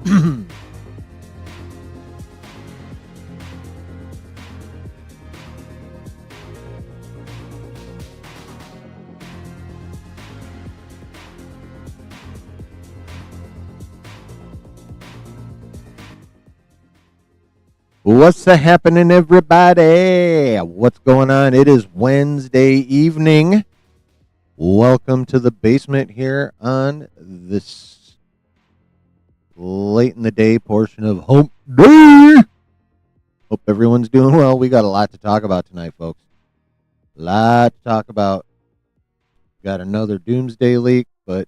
What's a happening, everybody? What's going on? It is Wednesday evening. Welcome to the basement here on this late in the day portion of Hump Day. Hope everyone's doing well. We got a lot to talk about tonight, folks. A lot to talk about. Got another Doomsday leak, but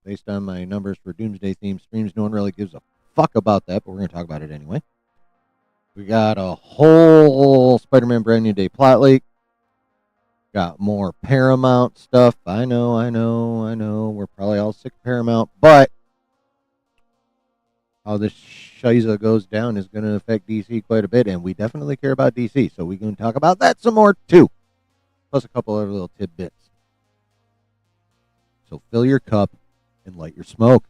based on my numbers for Doomsday themed streams, no one really gives a fuck about that, but we're going to talk about it anyway. We got a whole Spider-Man Brand New Day plot leak. Got more Paramount stuff. I know. We're probably all sick of Paramount, but how this shiza goes down is going to affect DC quite a bit, and we definitely care about DC, so we're going to talk about that some more, too. Plus a couple other little tidbits. So fill your cup and light your smoke,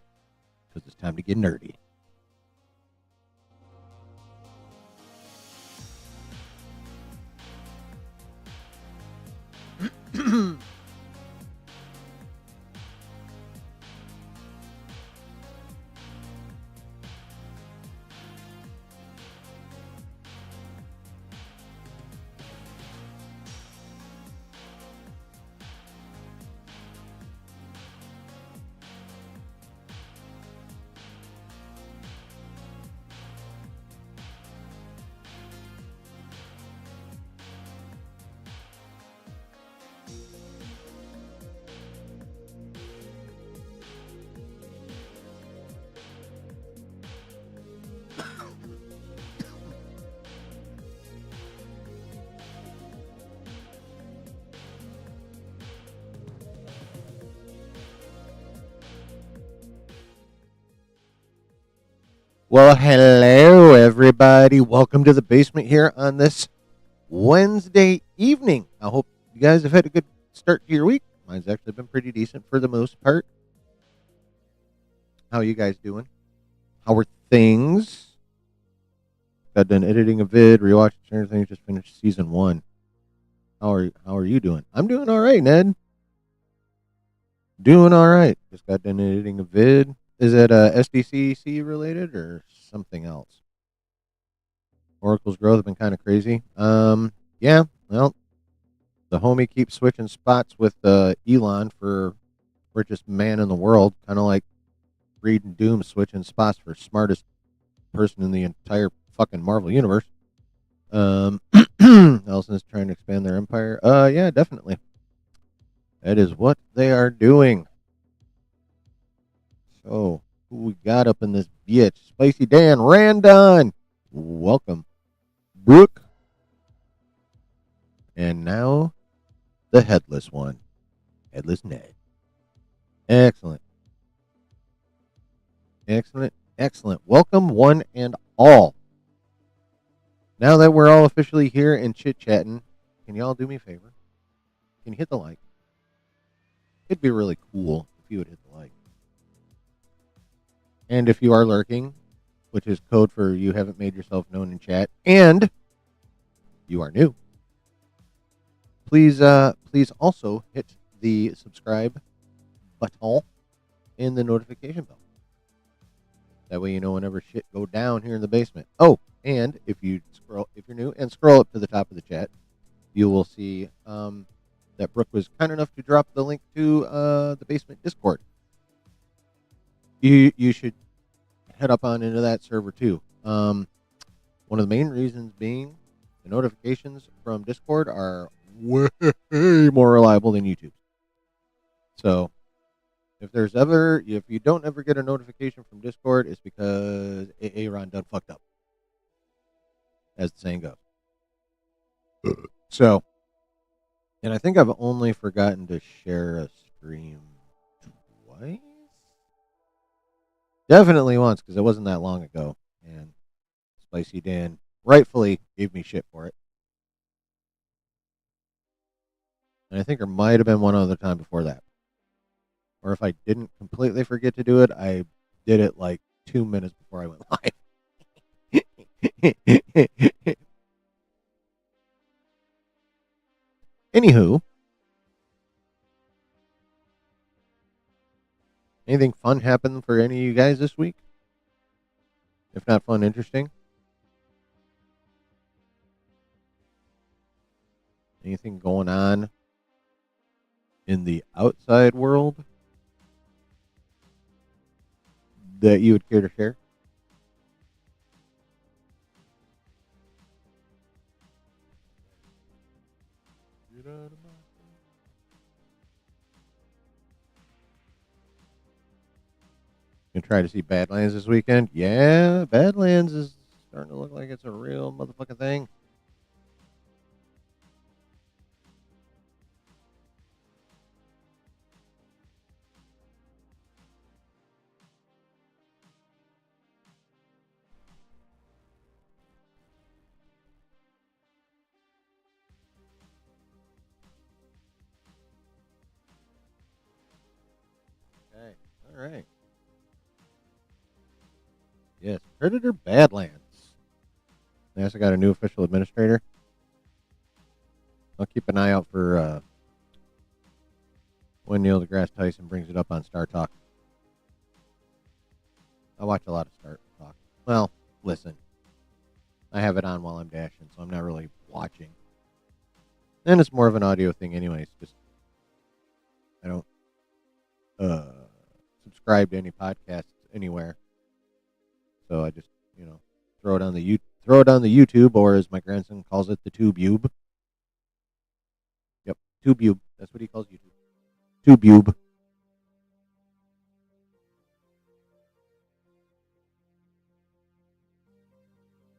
because it's time to get nerdy. Well, hello, everybody. Welcome to the basement here on this Wednesday evening. I hope you guys have had a good start to your week. Mine's actually been pretty decent for the most part. How are you guys doing? How are things? Got done editing a vid, rewatched Stranger Things, just finished season 1. How are you doing? I'm doing all right, Ned. Doing all right. Just got done editing a vid. Is it SDCC related or something else? Oracle's growth has been kind of crazy. Yeah, well, the homie keeps switching spots with Elon for richest man in the world, kind of like Reed and Doom switching spots for smartest person in the entire fucking Marvel universe. Ellison's trying to expand their empire. Yeah, definitely. That is what they are doing. So, who we got up in this bitch? Spicy Dan Randon. Welcome. Brooke. And now, the headless one. Headless Ned. Excellent. Welcome, one and all. Now that we're all officially here and chit-chatting, can y'all do me a favor? Can you hit the like? It'd be really cool if you would hit the like. And if you are lurking, which is code for you haven't made yourself known in chat, and you are new, please also hit the subscribe button and the notification bell. That way you know whenever shit go down here in the basement. Oh, and if you're new and scroll up to the top of the chat, you will see that Brooke was kind enough to drop the link to the basement Discord. You should head up on into that server too. One of the main reasons being the notifications from Discord are way more reliable than YouTube. So if you don't ever get a notification from Discord, it's because Aaron done fucked up, as the saying goes. So, and I think I've only forgotten to share a stream twice. Definitely once, because it wasn't that long ago. And Spicy Dan rightfully gave me shit for it. And I think there might have been one other time before that. Or if I didn't completely forget to do it, I did it like 2 minutes before I went live. Anywho, anything fun happened for any of you guys this week? If not fun, interesting. Anything going on in the outside world that you would care to share? You try to see Badlands this weekend? Yeah, Badlands is starting to look like it's a real motherfucking thing. Okay, all right. Yes, Predator Badlands. NASA got a new official administrator. I'll keep an eye out for when Neil deGrasse Tyson brings it up on Star Talk. I watch a lot of Star Talk. Well, listen. I have it on while I'm dashing, so I'm not really watching. And it's more of an audio thing anyways. Just I don't subscribe to any podcasts anywhere. So I just, throw it on the YouTube, or as my grandson calls it, the TubeUbe. Yep, TubeUbe. That's what he calls YouTube. TubeUbe.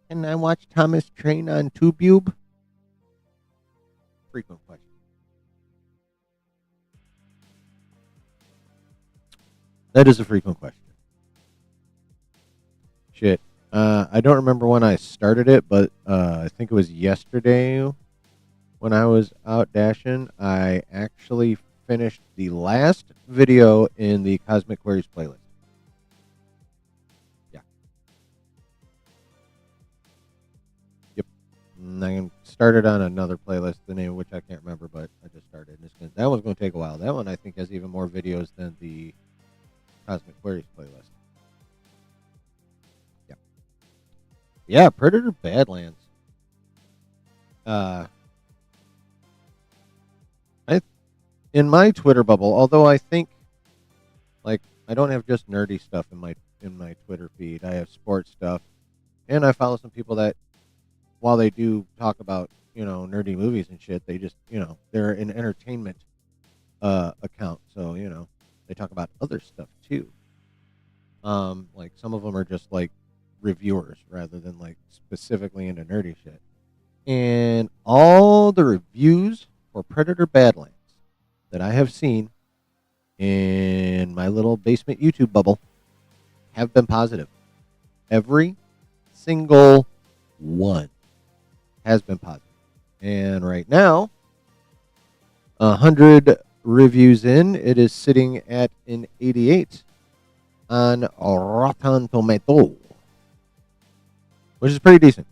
Can I watch Thomas Train on TubeUbe? Frequent question. That is a frequent question. Shit. I don't remember when I started it, but I think it was yesterday when I was out dashing. I actually finished the last video in the Cosmic Queries playlist. Yeah. Yep. And I started on another playlist, the name of which I can't remember, but I just started. That one's going to take a while. That one, I think, has even more videos than the Cosmic Queries playlist. Yeah, Predator Badlands. In my Twitter bubble, although I think, like, I don't have just nerdy stuff in my Twitter feed. I have sports stuff, and I follow some people that, while they do talk about nerdy movies and shit, they just they're an entertainment account, so they talk about other stuff too. Like some of them are just like reviewers rather than like specifically into nerdy shit. And all the reviews for Predator Badlands that I have seen in my little basement YouTube bubble have been positive. Every single one has been positive. And right now, 100 reviews in, it is sitting at an 88 on Rotten Tomato, which is pretty decent,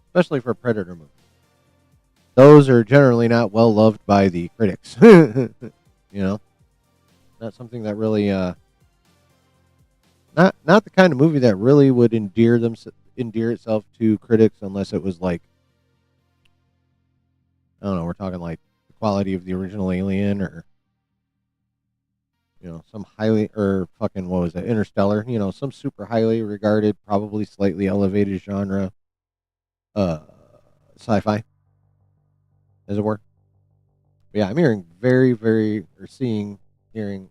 especially for a Predator movie. Those are generally not well loved by the critics. Not something that really, not the kind of movie that really would endear itself to critics unless it was like, I don't know, we're talking like the quality of the original Alien, or some highly, or fucking, what was that, Interstellar, some super highly regarded, probably slightly elevated genre sci-fi, as it were. But yeah, I'm hearing hearing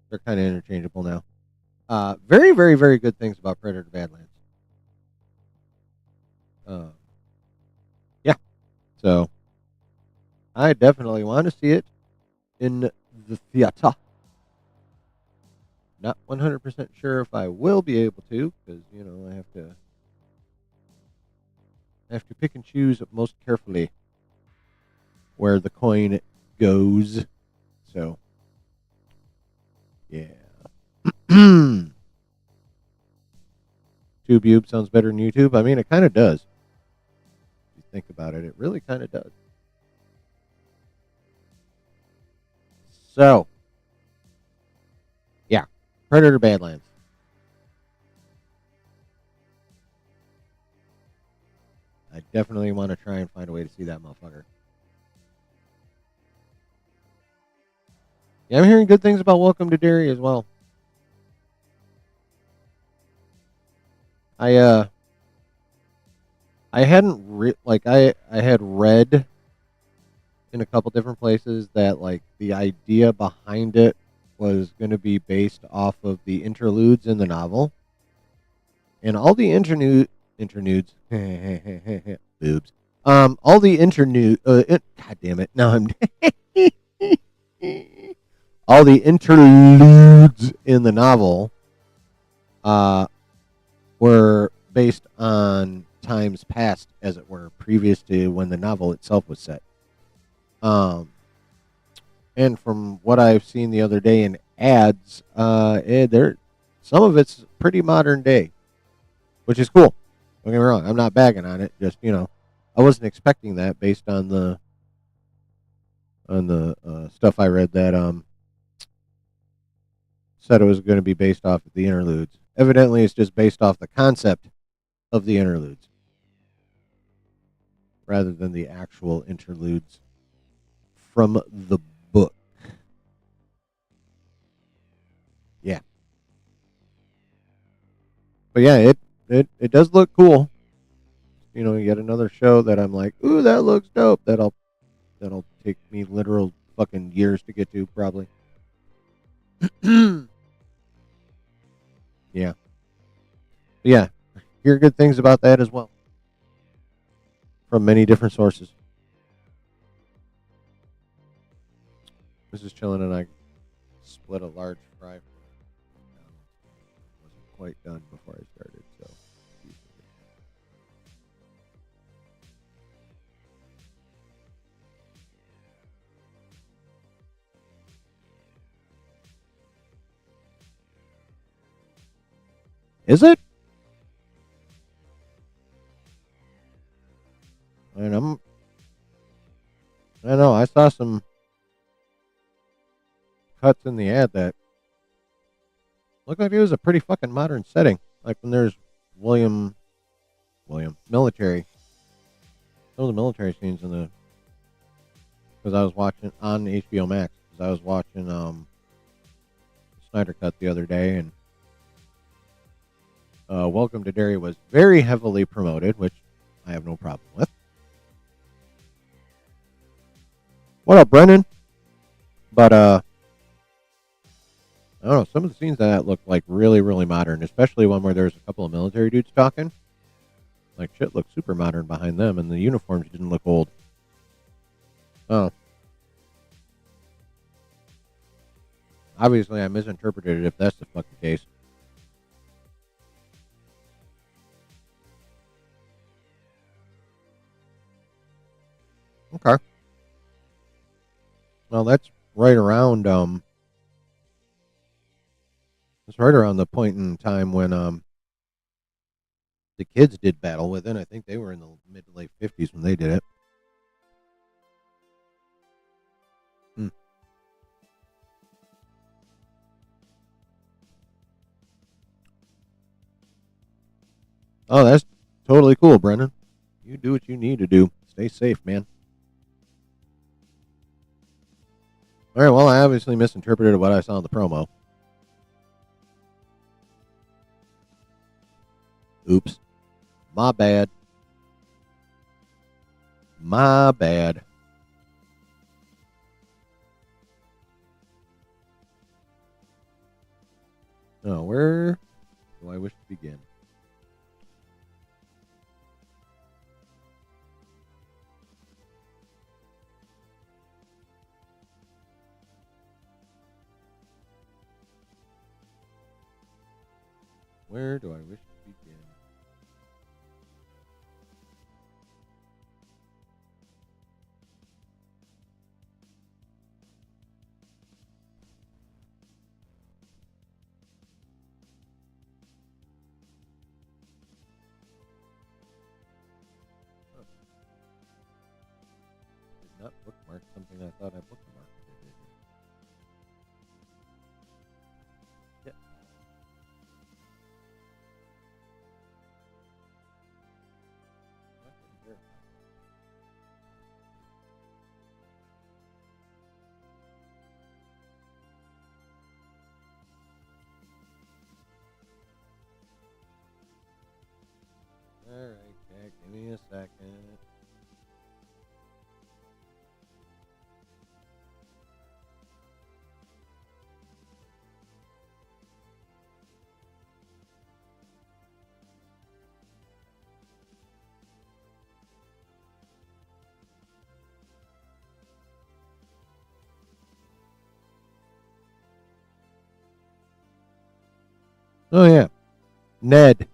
they're kind of interchangeable now. Very, very, very good things about Predator Badlands. Yeah. So I definitely want to see it in the theater. Not 100% sure if I will be able to, because I have to pick and choose most carefully where the coin goes. So, yeah. TubeUbe sounds better than YouTube. I mean, it kind of does. If you think about it, it really kind of does. So, yeah, Predator Badlands. I definitely want to try and find a way to see that motherfucker. Yeah, I'm hearing good things about Welcome to Derry as well. I I hadn't I had read in a couple different places that like the idea behind it was going to be based off of the interludes in the novel, and all the interludes boobs all the interlude god damn it now I'm all the interludes in the novel uh were based on times past, as it were, previous to when the novel itself was set. Um, and from what I've seen the other day in ads, there some of it's pretty modern day, which is cool. Don't get me wrong, I'm not bagging on it. Just I wasn't expecting that based on the stuff I read that said it was going to be based off of the interludes. Evidently, it's just based off the concept of the interludes rather than the actual interludes from the book. Yeah. But yeah, it does look cool. Yet another show that I'm like, ooh, that looks dope. That'll take me literal fucking years to get to probably. Yeah. But yeah. Hear good things about that as well. From many different sources. This is chilling and I split a large fry. Wasn't quite done before I started, so. Is it? And I know I saw some cuts in the ad that looked like it was a pretty fucking modern setting. Like when there's William military, some of the military scenes in the because I was watching on HBO Max because I was watching Snyder Cut the other day and Welcome to Derry was very heavily promoted, which I have no problem with. What up, Brennan? But I don't know, some of the scenes that looked like really, really modern, especially one where there's a couple of military dudes talking. Like shit looked super modern behind them, and the uniforms didn't look old. Oh. Obviously, I misinterpreted it if that's the fucking case. Okay. Well, that's right around it's right around the point in time when the kids did battle with it. I think they were in the mid to late 50s when they did it. Hmm. Oh, that's totally cool, Brendan. You do what you need to do. Stay safe, man. All right, well, I obviously misinterpreted what I saw in the promo. Oops. My bad. My bad. Oh, where do I wish to begin? Where do I wish to begin? not bookmark something I thought I bookmarked. Yeah. Alright, Jack, give me a second. Oh, yeah. Ned.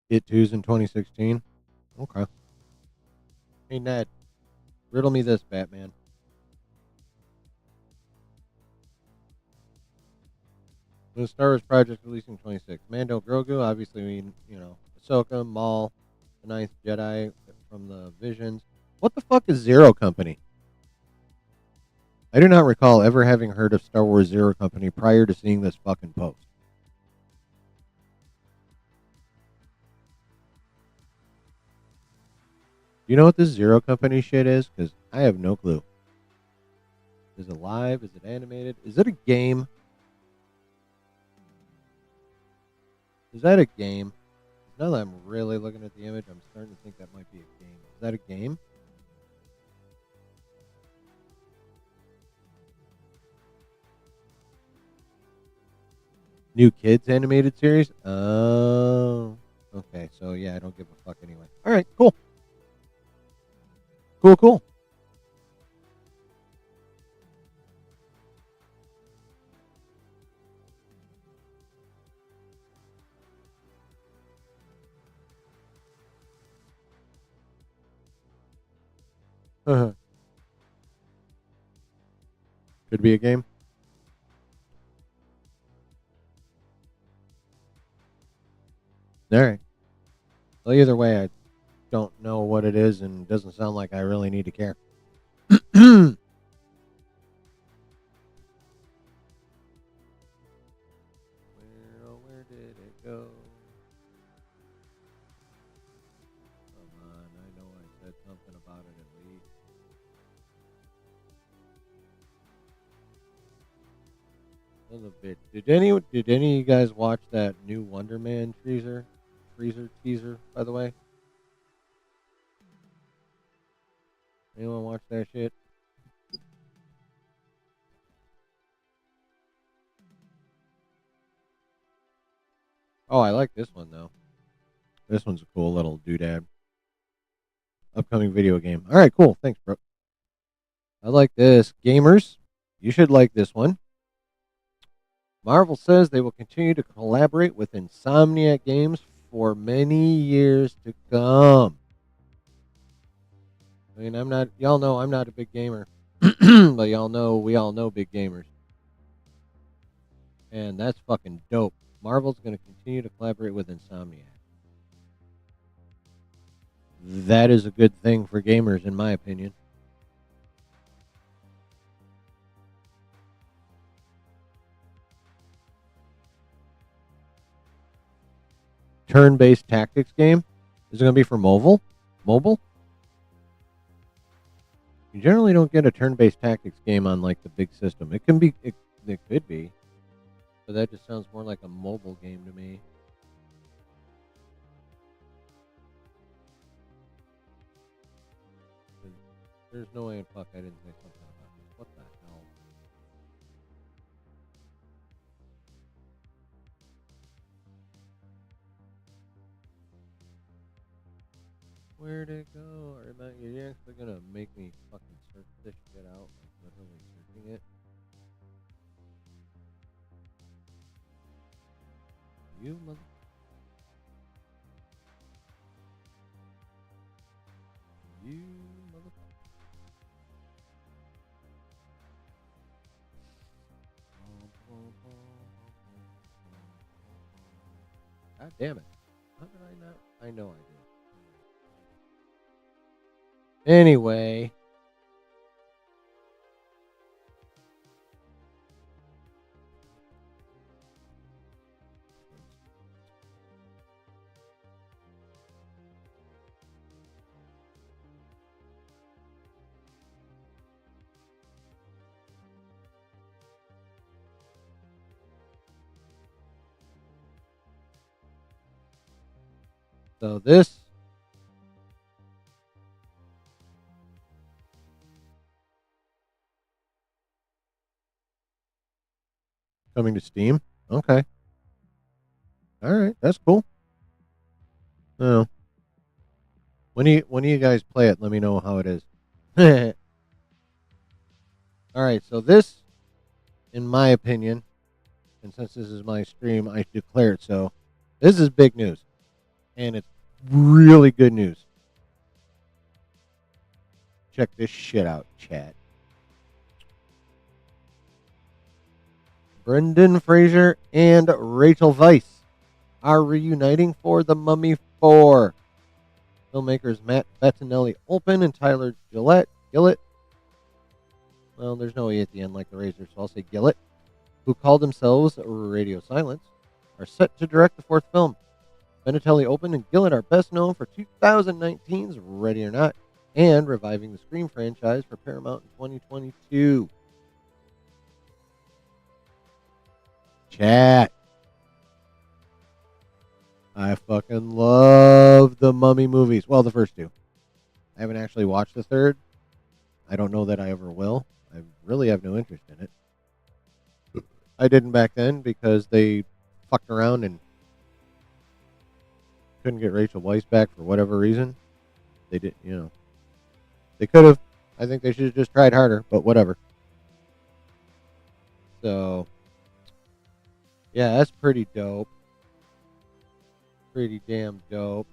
It 2's in 2016. Okay. Hey, Ned. Riddle me this, Batman. The Star Wars project releasing 26. Mando Grogu, obviously, Ahsoka, Maul, the Ninth Jedi from the Visions. What the fuck is Zero Company? I do not recall ever having heard of Star Wars Zero Company prior to seeing this fucking post. Do you know what this Zero Company shit is? Because I have no clue. Is it live? Is it animated? Is it a game? Is that a game? Now that I'm really looking at the image, I'm starting to think that might be a game. Is that a game? New Kids animated series? Oh. Okay, so yeah, I don't give a fuck anyway. All right, cool. Cool. Uh-huh. Could be a game. All right. Well, either way, I don't know what it is and it doesn't sound like I really need to care. Where did it go? Come on, I know I said something about it at least. A little bit. Did any of you guys watch that new Wonder Man teaser? Teaser, by the way. Anyone watch that shit? Oh, I like this one though. This one's a cool little doodad. Upcoming video game. All right, cool. Thanks, bro. I like this. Gamers, you should like this one. Marvel says they will continue to collaborate with Insomniac Games for many years to come. I mean, y'all know I'm not a big gamer, but we all know big gamers. And that's fucking dope. Marvel's going to continue to collaborate with Insomniac. That is a good thing for gamers, in my opinion. Turn-based tactics game. Is it going to be for mobile? You generally don't get a turn-based tactics game on like the big system. It could be, but that just sounds more like a mobile game to me. There's no way in fuck I didn't say something about this. What the hell? Where'd it go? You're actually gonna make me fucking search this shit out, like literally searching it. You mother. You motherfucker. God damn it. How did I not? I know I did. Anyway. So this coming to Steam. Okay. All right, that's cool. Oh. When you guys play it, let me know how it is. All right, so this, in my opinion, and since this is my stream, I declare it so. This is big news, and it's really good news. Check this shit out, chat. Brendan Fraser and Rachel Weisz are reuniting for The Mummy 4. Filmmakers Matt Bettinelli-Olpin and Tyler Gillett, well, there's no E at the end like the Razor, so I'll say Gillett, who called themselves Radio Silence, are set to direct the fourth film. Bettinelli-Olpin and Gillett are best known for 2019's Ready or Not and reviving the Scream franchise for Paramount in 2022. Chat. I fucking love the Mummy movies. Well, the first two. I haven't actually watched the third. I don't know that I ever will. I really have no interest in it. I didn't back then because they fucked around and couldn't get Rachel Weisz back for whatever reason. They did, They could have. I think they should have just tried harder, but whatever. So, yeah, that's pretty dope. Pretty damn dope.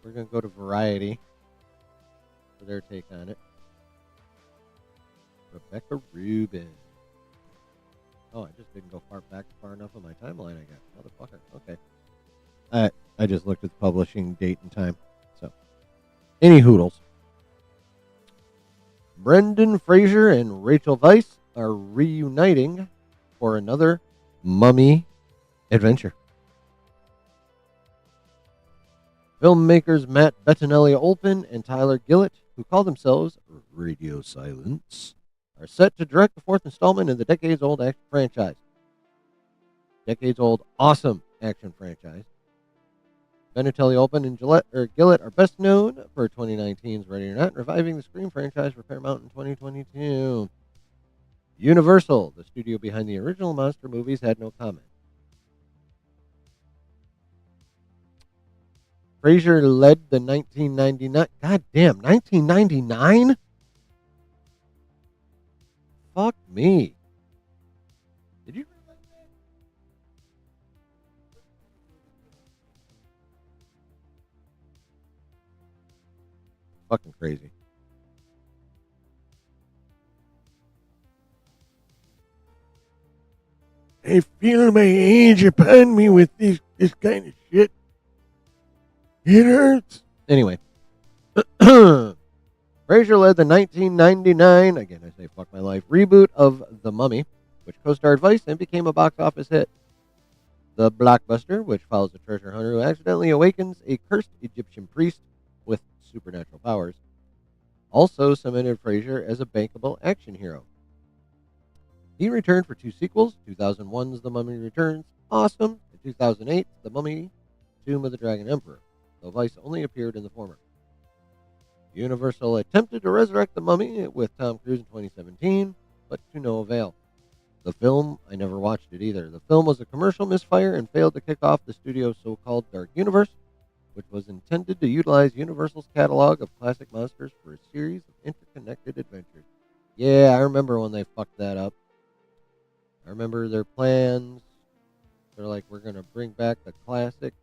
We're going to go to Variety for their take on it. Rebecca Rubin. Oh, I just didn't go far enough on my timeline, I guess. Motherfucker. Okay. I just looked at the publishing date and time. So, any hoodles. Brendan Fraser and Rachel Weisz are reuniting for another Mummy adventure. Filmmakers Matt Bettinelli-Olpin and Tyler Gillett, who call themselves Radio Silence, are set to direct the fourth installment in the decades-old action franchise. Decades-old awesome action franchise. Bettinelli-Olpin and Gillett are best known for 2019's Ready or Not, reviving the Scream franchise for Paramount in 2022. Universal, the studio behind the original monster movies, had no comment. Fraser led the 1999... God damn, 1999? Fuck me. Did you realize that? Fucking crazy. I feel my age upon me with this kind of shit. It hurts. Anyway. Fraser led the 1999, again I say fuck my life, reboot of The Mummy, which co-starred Weisz and became a box office hit. The blockbuster, which follows a treasure hunter who accidentally awakens a cursed Egyptian priest with supernatural powers, also cemented Fraser as a bankable action hero. He returned for two sequels, 2001's The Mummy Returns, awesome, and 2008's The Mummy, Tomb of the Dragon Emperor, though Weisz only appeared in the former. Universal attempted to resurrect The Mummy with Tom Cruise in 2017, but to no avail. The film, I never watched it either. The film was a commercial misfire and failed to kick off the studio's so-called Dark Universe, which was intended to utilize Universal's catalog of classic monsters for a series of interconnected adventures. Yeah, I remember when they fucked that up. I remember their plans. They're like, we're going to bring back the classic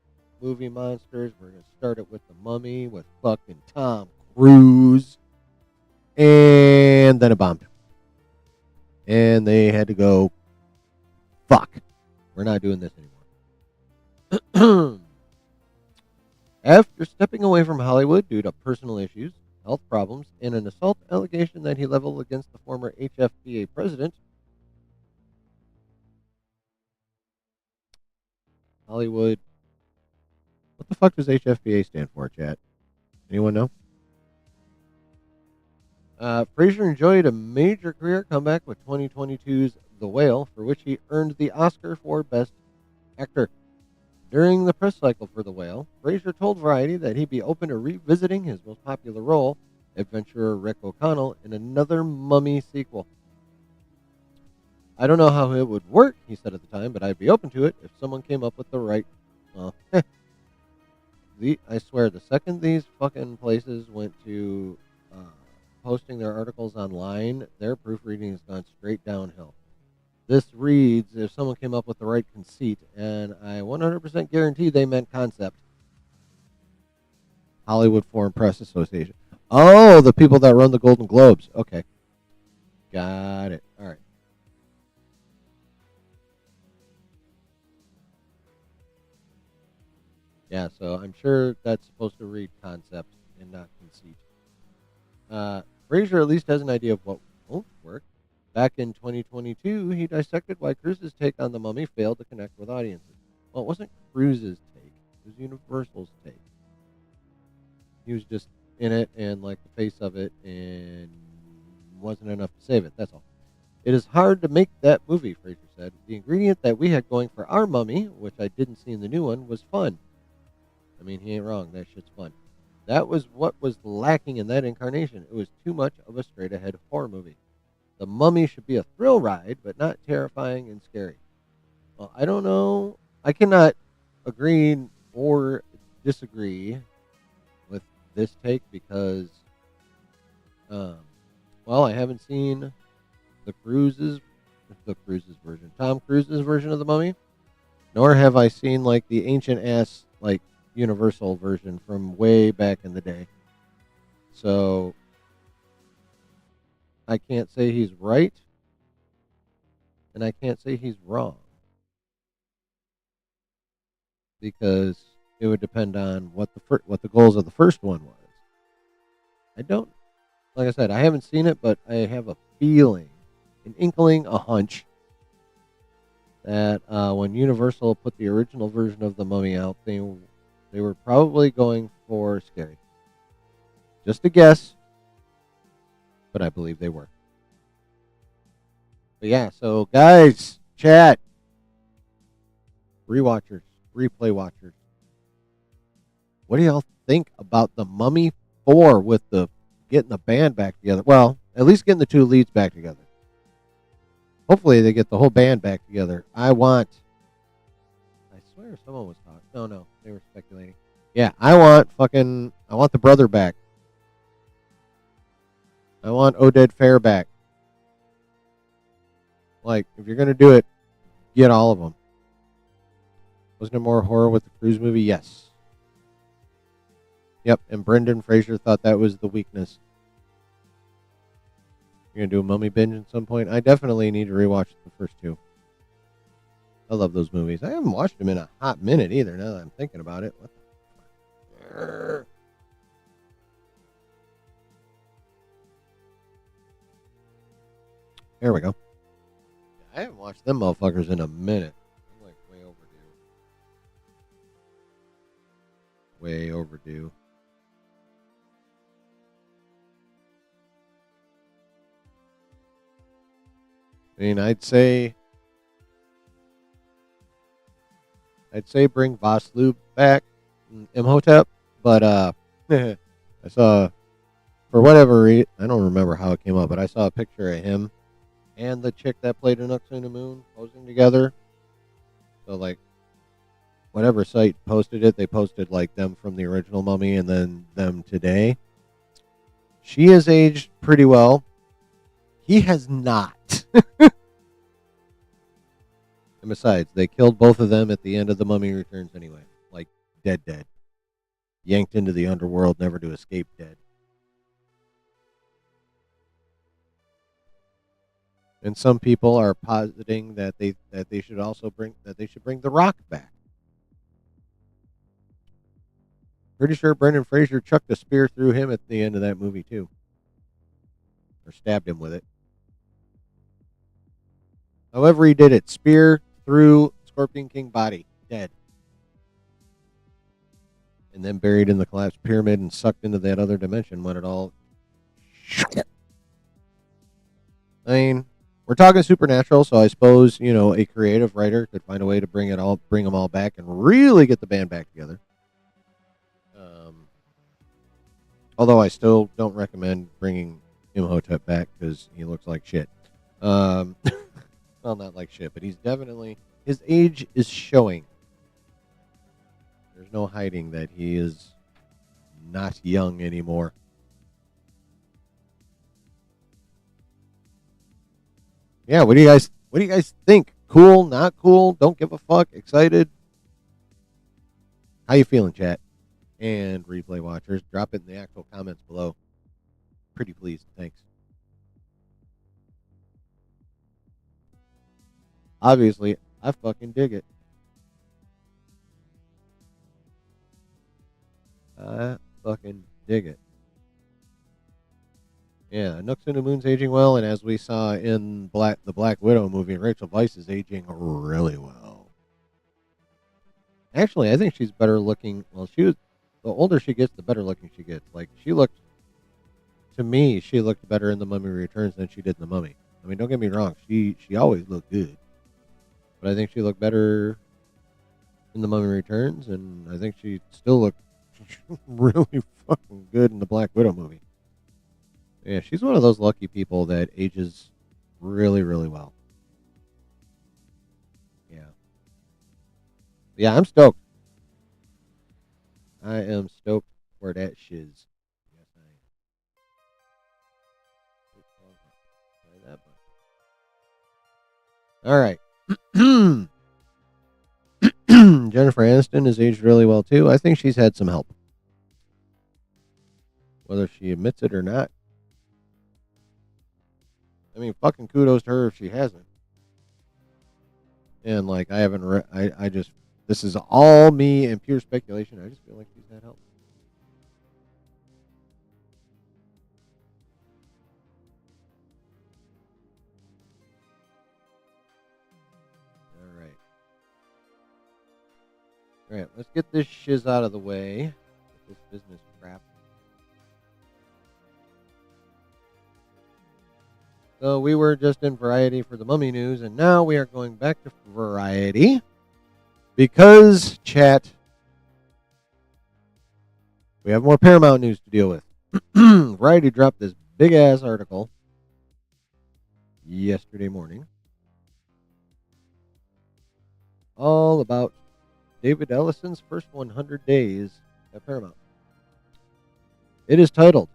movie monsters. We're going to start it with The Mummy with fucking Tom Cruise. And then it bombed. And they had to go, fuck, we're not doing this anymore. After stepping away from Hollywood due to personal issues, health problems, and an assault allegation that he leveled against the former HFPA president, Hollywood. What the fuck does HFPA stand for, chat? Anyone know? Fraser enjoyed a major career comeback with 2022's The Whale, for which he earned the Oscar for Best Actor. During the press cycle for The Whale, Fraser told Variety that he'd be open to revisiting his most popular role, adventurer Rick O'Connell, in another Mummy sequel. I don't know how it would work, he said at the time, but I'd be open to it if someone came up with the right. I swear, the second these fucking places went to posting their articles online, their proofreading has gone straight downhill. This reads, if someone came up with the right conceit, and I 100% guarantee they meant concept. Hollywood Foreign Press Association. Oh, the people that run the Golden Globes. Okay. Got it. All right. Yeah, so I'm sure that's supposed to read concept and not conceit. Fraser at least has an idea of what won't work. Back in 2022, he dissected why Cruise's take on The Mummy failed to connect with audiences. Well, it wasn't Cruise's take. It was Universal's take. He was just in it and like the face of it and wasn't enough to save it. That's all. It is hard to make that movie, Fraser said. The ingredient that we had going for our Mummy, which I didn't see in the new one, was fun. I mean, he ain't wrong. That shit's fun. That was what was lacking in that incarnation. It was too much of a straight-ahead horror movie. The Mummy should be a thrill ride, but not terrifying and scary. Well, I don't know. I cannot agree or disagree with this take because, I haven't seen Tom Cruise's version of the Mummy, nor have I seen like the ancient ass like Universal version from way back in the day. So I can't say he's right, and I can't say he's wrong because it would depend on what the goals of the first one was. I don't, like I said, I haven't seen it, but I have a feeling, an inkling, a hunch that when Universal put the original version of the Mummy out, they were probably going for scary. Just a guess, but I believe they were. But yeah, so guys, chat, rewatchers, replay watchers, what do y'all think about the Mummy 4 with the getting the band back together? Well, at least getting the two leads back together. Hopefully they get the whole band back together. I swear someone was talking. No, they were speculating. Yeah, I want the brother back. I want Oded Fair back. Like, if you're going to do it, get all of them. Wasn't there more horror with the Cruise movie? Yes. Yep, and Brendan Fraser thought that was the weakness. You're going to do a Mummy binge at some point? I definitely need to rewatch the first two. I love those movies. I haven't watched them in a hot minute either, now that I'm thinking about it. What the fuck? There we go. I haven't watched them motherfuckers in a minute. I'm like way overdue. Way overdue. I mean, I'd say bring Vosloo back, Imhotep, but I saw, for whatever reason, I don't remember how it came up, but I saw a picture of him and the chick that played Anuk-Suna Moon posing together. So like, whatever site posted it, they posted like them from the original Mummy and then them today. She has aged pretty well. He has not. And besides, they killed both of them at the end of The Mummy Returns anyway. Like, dead. Yanked into the underworld, never to escape dead. And some people are positing that they should bring The Rock back. Pretty sure Brendan Fraser chucked a spear through him at the end of that movie, too. Or stabbed him with it. However he did it. Spear through Scorpion King body. Dead. And then buried in the collapsed pyramid and sucked into that other dimension when it all... I mean, we're talking supernatural, so I suppose, a creative writer could find a way to bring them all back and really get the band back together. Although I still don't recommend bringing Imhotep back because he looks like shit. Well, not like shit, but he's definitely... His age is showing. There's no hiding that he is not young anymore. Yeah, what do you guys think? Cool, not cool, don't give a fuck, excited? How you feeling, chat? And replay watchers, drop it in the actual comments below. Pretty pleased, thanks. Obviously, I fucking dig it. I fucking dig it. Yeah, Nooks into Moon's aging well, and as we saw in the Black Widow movie, Rachel Weisz is aging really well. Actually, I think she's better looking. Well, the older she gets, the better looking she gets. Like, to me, she looked better in The Mummy Returns than she did in The Mummy. I mean, don't get me wrong, she always looked good. But I think she looked better in The Mummy Returns, and I think she still looked really fucking good in the Black Widow movie. Yeah, she's one of those lucky people that ages really, really well. Yeah. Yeah, I'm stoked. I am stoked for that shiz. Yes, I am. All right. Jennifer Aniston has aged really well, too. I think she's had some help. Whether she admits it or not. I mean, fucking kudos to her if she hasn't. And, like, I haven't I just... This is all me and pure speculation. I just feel like she's had help. All right, let's get this shiz out of the way. Get this business crap. So we were just in Variety for the Mummy news, and now we are going back to Variety because, chat, we have more Paramount news to deal with. Variety dropped this big-ass article yesterday morning all about David Ellison's first 100 days at Paramount. It is titled,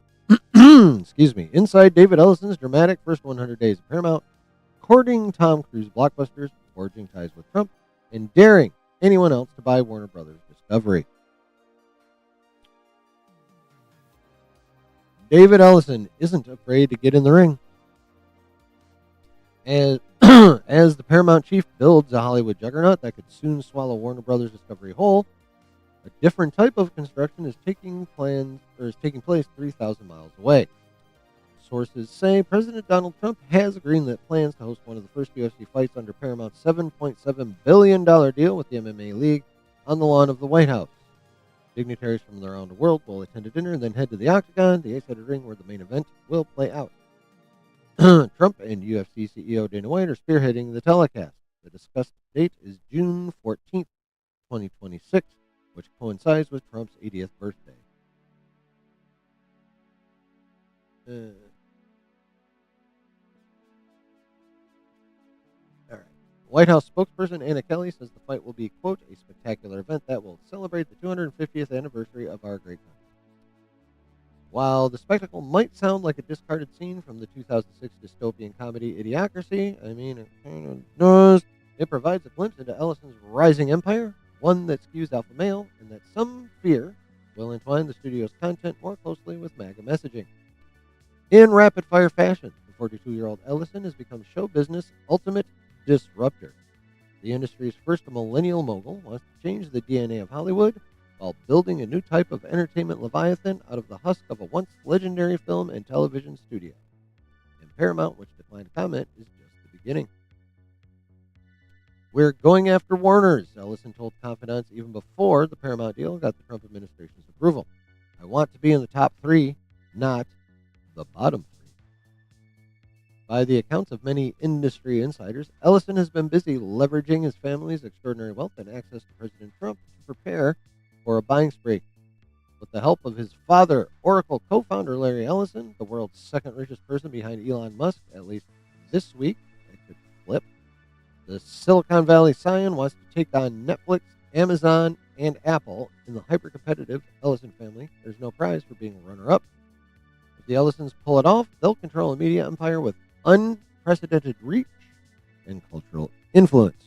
excuse me, Inside David Ellison's Dramatic First 100 Days at Paramount, courting Tom Cruise blockbusters, forging ties with Trump, and daring anyone else to buy Warner Brothers Discovery. David Ellison isn't afraid to get in the ring. As the Paramount chief builds a Hollywood juggernaut that could soon swallow Warner Brothers Discovery whole, a different type of construction is taking place 3,000 miles away. Sources say President Donald Trump has greenlit plans to host one of the first UFC fights under Paramount's $7.7 billion deal with the MMA League on the lawn of the White House. Dignitaries from around the world will attend a dinner and then head to the Octagon, the ace-headed ring where the main event will play out. Trump and UFC CEO Dana White are spearheading the telecast. The discussed date is June 14th, 2026, which coincides with Trump's 80th birthday. All right. White House spokesperson Anna Kelly says the fight will be, quote, a spectacular event that will celebrate the 250th anniversary of our great country. While the spectacle might sound like a discarded scene from the 2006 dystopian comedy Idiocracy, I mean, it kind of does. It provides a glimpse into Ellison's rising empire, one that skews alpha male, and that some fear will entwine the studio's content more closely with MAGA messaging. In rapid-fire fashion, the 42-year-old Ellison has become show business' ultimate disruptor. The industry's first millennial mogul wants to change the DNA of Hollywood while building a new type of entertainment leviathan out of the husk of a once legendary film and television studio. And Paramount, which declined to comment, is just the beginning. We're going after Warner's, Ellison told confidants even before the Paramount deal got the Trump administration's approval. I want to be in the top 3, not the bottom 3. By the accounts of many industry insiders, Ellison has been busy leveraging his family's extraordinary wealth and access to President Trump to prepare for a buying spree. With the help of his father, Oracle co-founder Larry Ellison, the world's second richest person behind Elon Musk, at least this week, it could flip. The Silicon Valley scion wants to take on Netflix, Amazon, and Apple in the hyper-competitive Ellison family. There's no prize for being a runner-up. If the Ellisons pull it off, they'll control a media empire with unprecedented reach and cultural influence.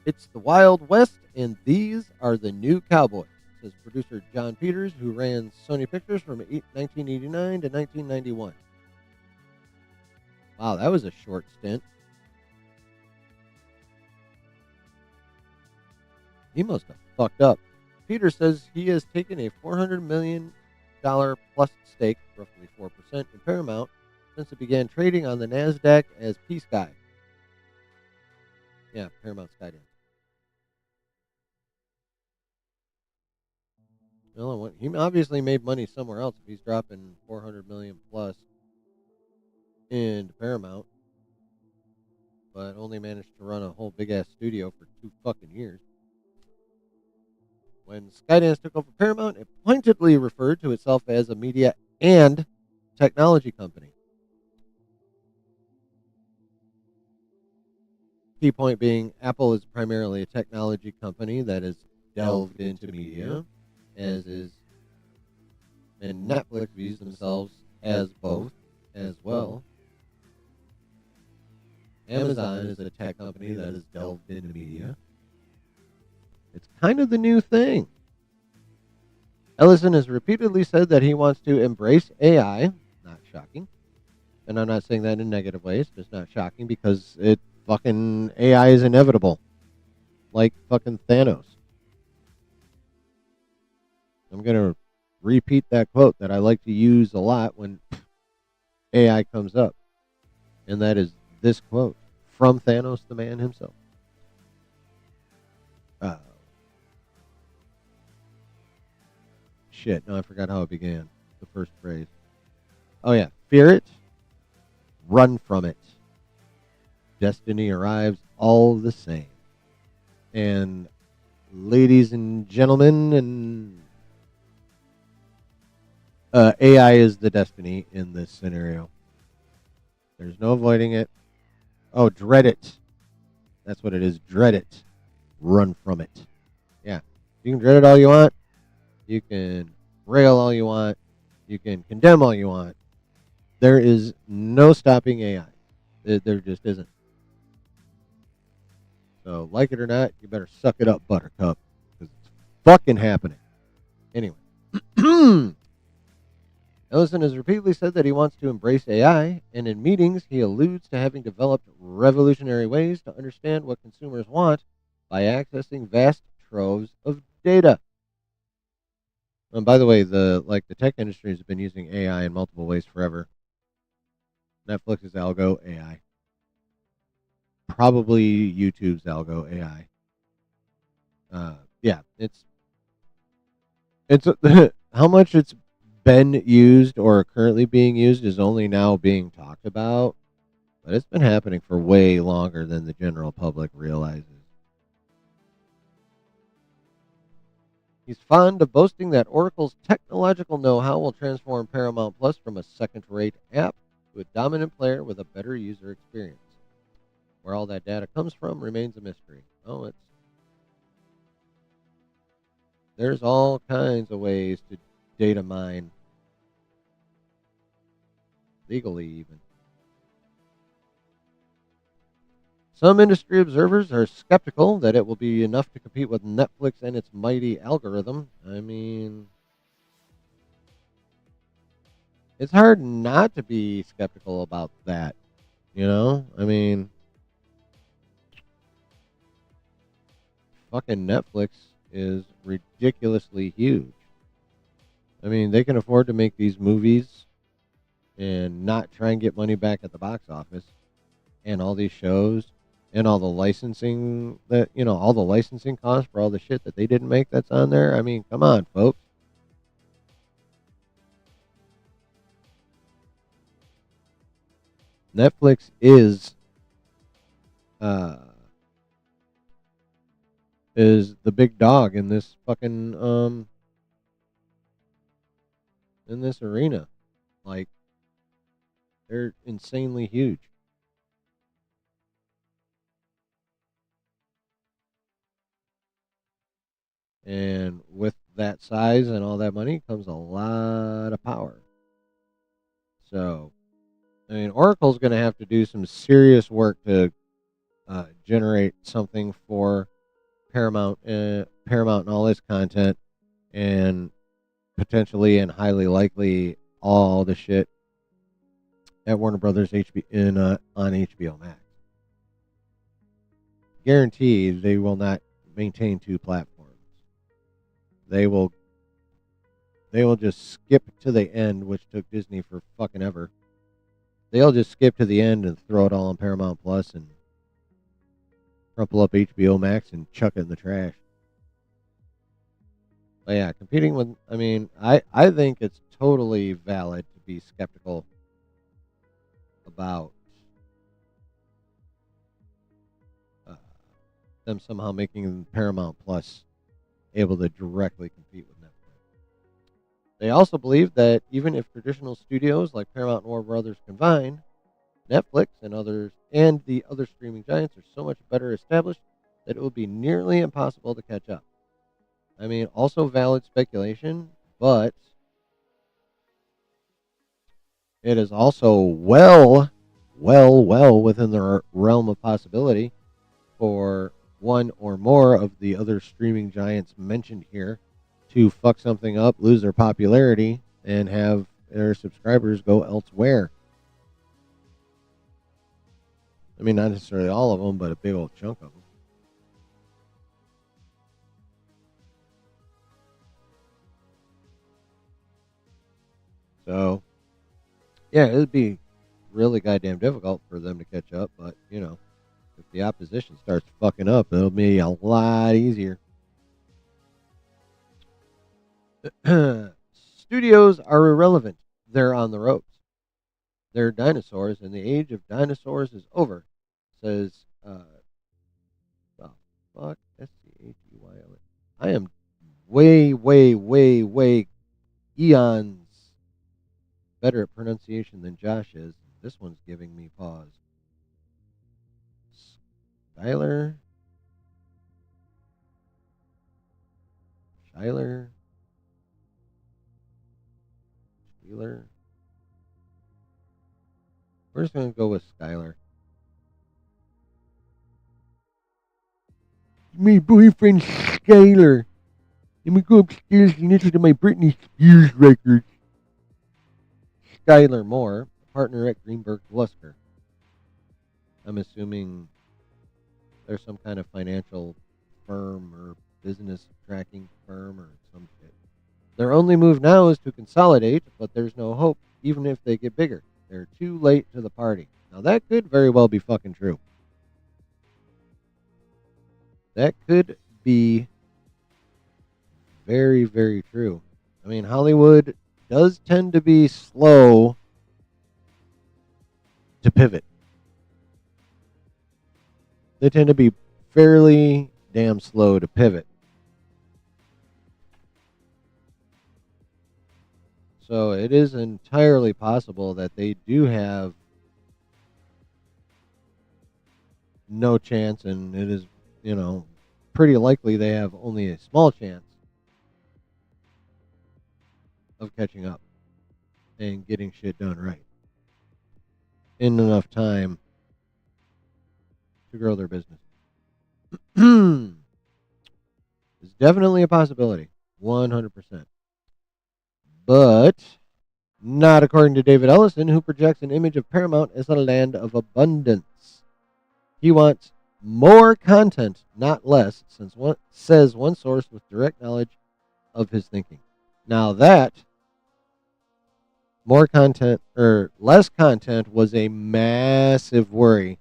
It's the Wild West, and these are the new cowboys, says producer John Peters, who ran Sony Pictures from 1989 to 1991. Wow, that was a short stint. He must have fucked up. Peters says he has taken a $400 million plus stake, roughly 4%, in Paramount since it began trading on the NASDAQ as P-Sky. Yeah, Paramount Skydance. Well, he obviously made money somewhere else if he's dropping $400 million plus into Paramount, but only managed to run a whole big-ass studio for 2 fucking years. When Skydance took over Paramount, it pointedly referred to itself as a media and technology company. Key point being, Apple is primarily a technology company that has delved into media, and Netflix views themselves as both as well. Amazon is a tech company that has delved into media. It's kind of the new thing. Ellison has repeatedly said that he wants to embrace AI. Not shocking. And I'm not saying that in negative ways. It's not shocking because fucking AI is inevitable. Like fucking Thanos. I'm going to repeat that quote that I like to use a lot when AI comes up. And that is this quote from Thanos, the man himself. Shit, no, I forgot how it began. The first phrase. Oh, yeah. Fear it. Run from it. Destiny arrives all the same. And ladies and gentlemen, and AI is the destiny in this scenario. There's no avoiding it. Oh, dread it. That's what it is. Dread it. Run from it. Yeah. You can dread it all you want. You can rail all you want. You can condemn all you want. There is no stopping AI. There just isn't. So, like it or not, you better suck it up, Buttercup. Because it's fucking happening. Anyway. Ellison has repeatedly said that he wants to embrace AI, and in meetings, he alludes to having developed revolutionary ways to understand what consumers want by accessing vast troves of data. And by the way, the tech industry has been using AI in multiple ways forever. Netflix's algo AI, probably YouTube's algo AI. Yeah, it's how much it's been used or currently being used is only now being talked about, but it's been happening for way longer than the general public realizes. He's fond of boasting that Oracle's technological know-how will transform Paramount Plus from a second-rate app to a dominant player with a better user experience. Where all that data comes from remains a mystery. There's all kinds of ways to data mine. Legally, even. Some industry observers are skeptical that it will be enough to compete with Netflix and its mighty algorithm. I mean, it's hard not to be skeptical about that. You know? I mean, fucking Netflix is ridiculously huge. I mean, they can afford to make these movies and not try and get money back at the box office, and all these shows and all the licensing that, all the licensing costs for all the shit that they didn't make that's on there. I mean, come on, folks. Netflix is the big dog in this fucking in this arena. Like, they're insanely huge. And with that size and all that money comes a lot of power. So, I mean, Oracle's going to have to do some serious work to generate something for Paramount, Paramount and all its content, and potentially and highly likely all the shit at Warner Brothers on HBO Max. Guaranteed, they will not maintain two platforms. They will just skip to the end, which took Disney for fucking ever. They'll just skip to the end and throw it all on Paramount Plus and crumple up HBO Max and chuck it in the trash. But yeah, competing with, I think it's totally valid to be skeptical about them somehow making Paramount Plus able to directly compete with Netflix. They also believe that even if traditional studios like Paramount and Warner Brothers combine, Netflix and the other streaming giants are so much better established that it will be nearly impossible to catch up. I mean, also valid speculation, but it is also well within the realm of possibility for one or more of the other streaming giants mentioned here to fuck something up, lose their popularity, and have their subscribers go elsewhere. I mean, not necessarily all of them, but a big old chunk of them. So, yeah, it would be really goddamn difficult for them to catch up, but, if the opposition starts fucking up, it'll be a lot easier. Studios are irrelevant. They're on the ropes. They're dinosaurs, and the age of dinosaurs is over, says, fuck, S-C-H-E-Y-L. I am way eons better at pronunciation than Josh is. This one's giving me pause. Schuyler? Schuyler? Schuyler? We're just going to go with Schuyler. My boyfriend Schuyler. Let me go upstairs and listen to my Britney Spears records. Schuyler Moore, partner at Greenberg Lusker. I'm assuming there's some kind of financial firm or business tracking firm or some shit. Their only move now is to consolidate, but there's no hope, even if they get bigger. They're too late to the party. Now, that could very well be fucking true. That could be very, very true. I mean, Hollywood does tend to be slow to pivot. They tend to be fairly damn slow to pivot. So it is entirely possible that they do have no chance, and it is, pretty likely they have only a small chance of catching up and getting shit done right in enough time to grow their business. It's definitely a possibility, 100%. But not according to David Ellison, who projects an image of Paramount as a land of abundance. He wants more content, not less, says one source with direct knowledge of his thinking. Now that more content or less content was a massive worry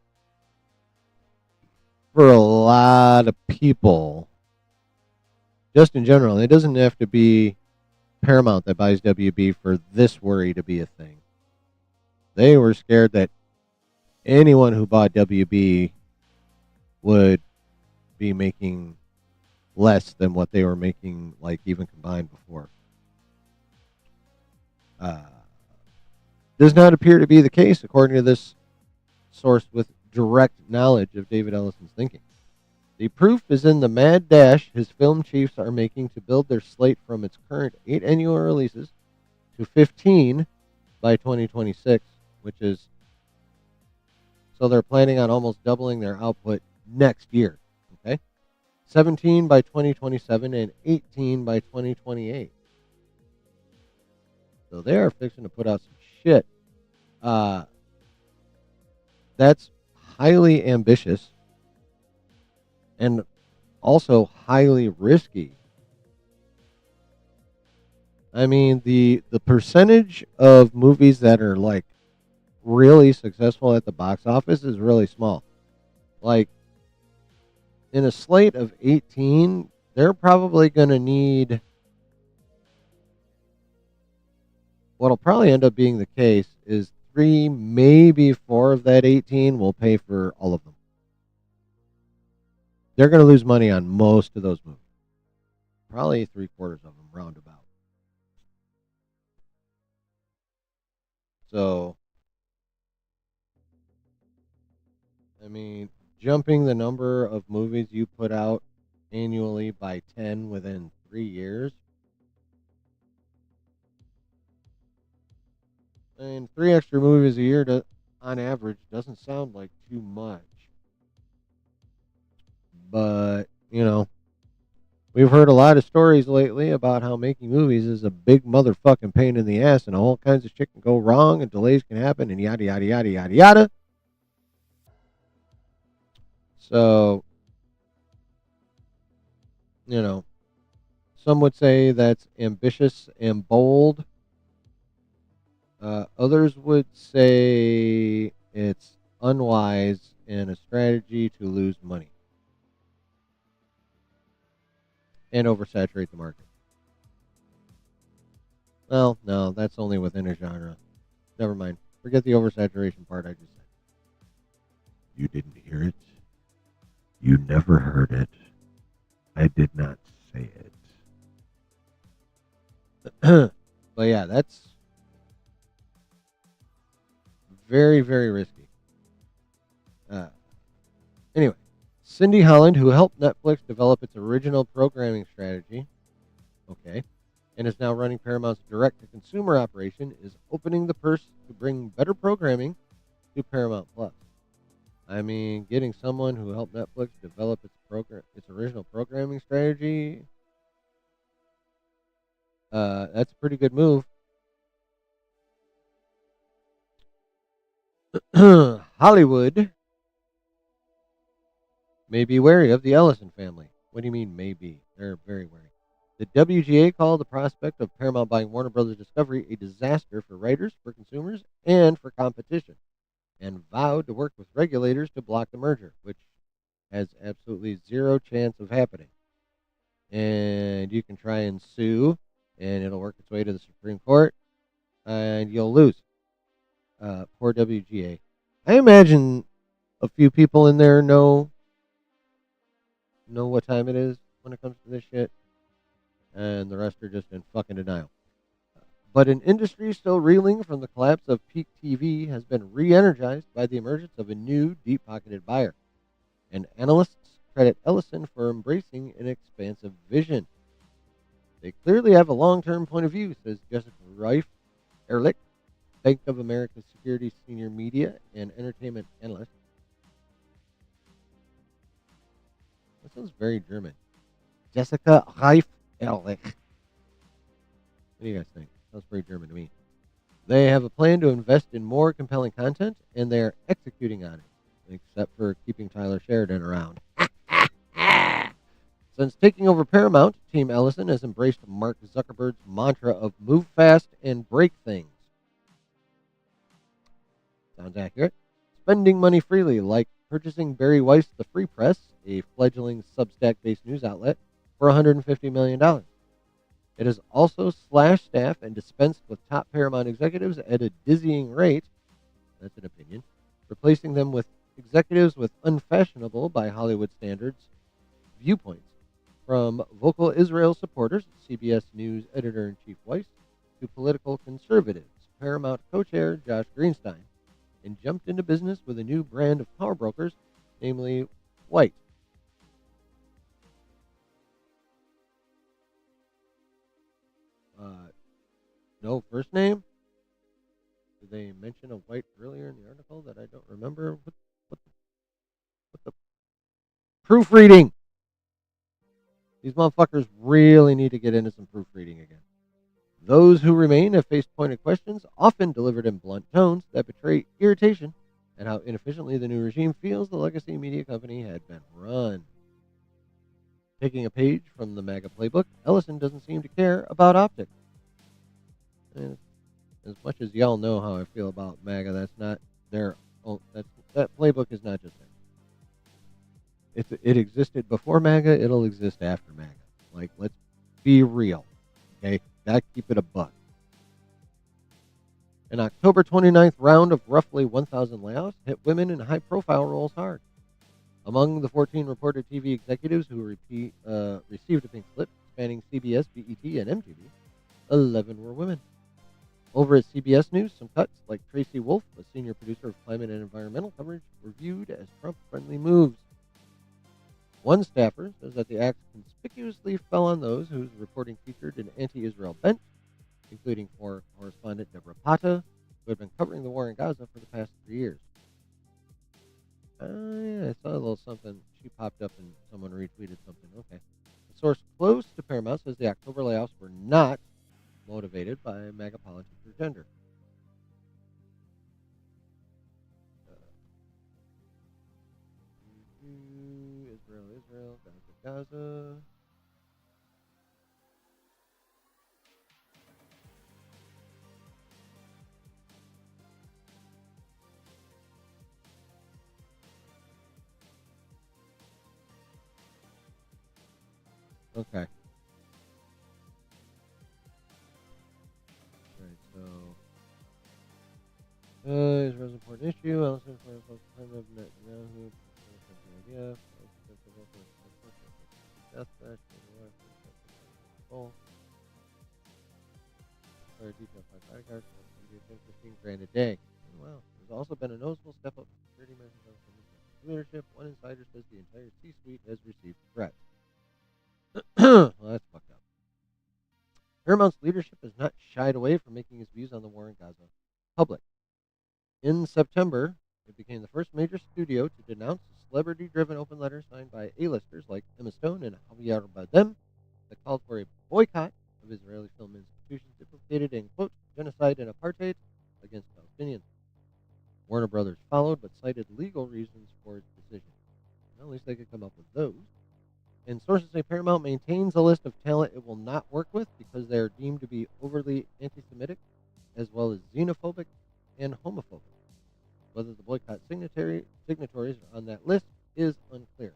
for a lot of people, just in general. It doesn't have to be Paramount that buys WB for this worry to be a thing. They were scared that anyone who bought WB would be making less than what they were making, like even combined before. Does not appear to be the case, according to this source with direct knowledge of David Ellison's thinking. The proof is in the mad dash his film chiefs are making to build their slate from its current 8 annual releases to 15 by 2026, which is, so they're planning on almost doubling their output next year. Okay? 17 by 2027 and 18 by 2028. So they are fixing to put out some shit. That's highly ambitious and also highly risky. I mean, the percentage of movies that are like really successful at the box office is really small. Like in a slate of 18, they're probably going to need, what'll probably end up being the case is 3, maybe 4 of that 18 will pay for all of them. They're going to lose money on most of those movies. Probably 3/4 of them, roundabout. So, I mean, jumping the number of movies you put out annually by 10 within 3 years. I mean, 3 extra movies a year on average doesn't sound like too much. But, you know, we've heard a lot of stories lately about how making movies is a big motherfucking pain in the ass and all kinds of shit can go wrong and delays can happen and yada, yada, yada, yada, yada. So, you know, some would say that's ambitious and bold. Others would say it's unwise and a strategy to lose money and oversaturate the market. Well, no, that's only within a genre. Never mind. Forget the oversaturation part I just said. You didn't hear it. You never heard it. I did not say it. But yeah, that's very, very risky. Anyway, Cindy Holland, who helped Netflix develop its original programming strategy, okay, and is now running Paramount's direct-to-consumer operation, is opening the purse to bring better programming to Paramount Plus. I mean, getting someone who helped Netflix develop its original programming strategy, that's a pretty good move. Hollywood may be wary of the Ellison family. What do you mean, maybe? They're very wary. The WGA called the prospect of Paramount buying Warner Brothers Discovery a disaster for writers, for consumers, and for competition, and vowed to work with regulators to block the merger, which has absolutely zero chance of happening. And you can try and sue, and it'll work its way to the Supreme Court, and you'll lose. Poor WGA. I imagine a few people in there know what time it is when it comes to this shit, and the rest are just in fucking denial. But an industry still reeling from the collapse of peak TV has been re-energized by the emergence of a new deep-pocketed buyer. And analysts credit Ellison for embracing an expansive vision. They clearly have a long-term point of view, says Jessica Ehrlich, Bank of America Securities Senior Media and Entertainment Analyst. That sounds very German. Jessica Ehrlich. What do you guys think? Sounds pretty German to me. They have a plan to invest in more compelling content, and they are executing on it. except for keeping Tyler Sheridan around. Since taking over Paramount, Team Ellison has embraced Mark Zuckerberg's mantra of move fast and break things. Sounds accurate. Spending money freely, like purchasing Barry Weiss The Free Press, a fledgling Substack-based news outlet, for $150 million. It has also slashed staff and dispensed with top Paramount executives at a dizzying rate, that's an opinion, replacing them with executives with unfashionable, by Hollywood standards, viewpoints. From vocal Israel supporters, CBS News editor-in-chief Weiss, to political conservatives, Paramount co-chair Josh Greenstein, and jumped into business with a new brand of power brokers, namely White. No first name? Did they mention a White earlier in the article that I don't remember? What the proofreading? These motherfuckers really need to get into some proofreading again. Those who remain have faced pointed questions, often delivered in blunt tones that betray irritation at how inefficiently the new regime feels the legacy media company had been run. Taking a page from the MAGA playbook, Ellison doesn't seem to care about optics. And as much as y'all know how I feel about MAGA, that's not their own. That playbook is not just theirs. It existed before MAGA. It'll exist after MAGA. Like, let's be real, okay? Gotta keep it a buck. An October 29th round of roughly 1,000 layoffs hit women in high-profile roles hard. Among the 14 reported TV executives who received a pink slip spanning CBS, BET, and MTV, 11 were women. Over at CBS News, some cuts, like Tracy Wolf, a senior producer of climate and environmental coverage, were viewed as Trump-friendly moves. One staffer says that the act conspicuously fell on those whose reporting featured an anti-Israel bent, including former correspondent Deborah Pata, who had been covering the war in Gaza for the past 3 years. Yeah, I saw a little something. She popped up and someone retweeted something. Okay. A source close to Paramount says the October layoffs were not motivated by MAGA politics or gender. Israel, Gaza. Okay. Alright, so Israel's an important issue. Ellison for President Netanyahu. Idea. Death threat. Or detail 5 bodyguards. 15 grand a day. Wow. There's also been a noticeable step up in security measures on leadership. One insider says the entire C-suite has received threats. Well, that's fucked up. Paramount's leadership has not shied away from making his views on the war in Gaza public. In September, it became the first major studio to denounce a celebrity-driven open letter signed by A-listers like Emma Stone and Javier Bardem that called for a boycott of Israeli film institutions implicated in, quote, genocide and apartheid against Palestinians. Warner Brothers followed, but cited legal reasons for its decision. Well, at least they could come up with those. And sources say Paramount maintains a list of talent it will not work with because they are deemed to be overly anti-Semitic, as well as xenophobic and homophobic. Whether the boycott signatories are on that list is unclear.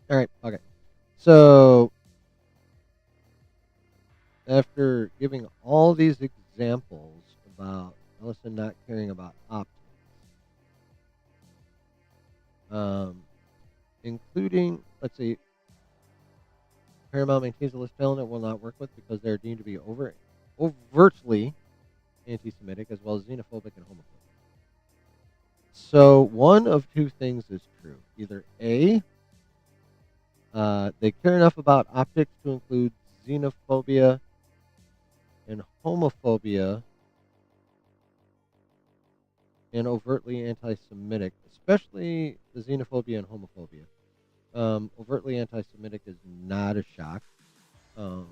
All right, okay. So, after giving all these examples about Ellison not caring about optics, including, let's see, Paramount maintains a list of talent it will not work with because they're deemed to be overtly anti-Semitic as well as xenophobic and homophobic. So one of two things is true. Either A, they care enough about optics to include xenophobia and homophobia and overtly anti-Semitic, especially the xenophobia and homophobia. Overtly anti-Semitic is not a shock. Um,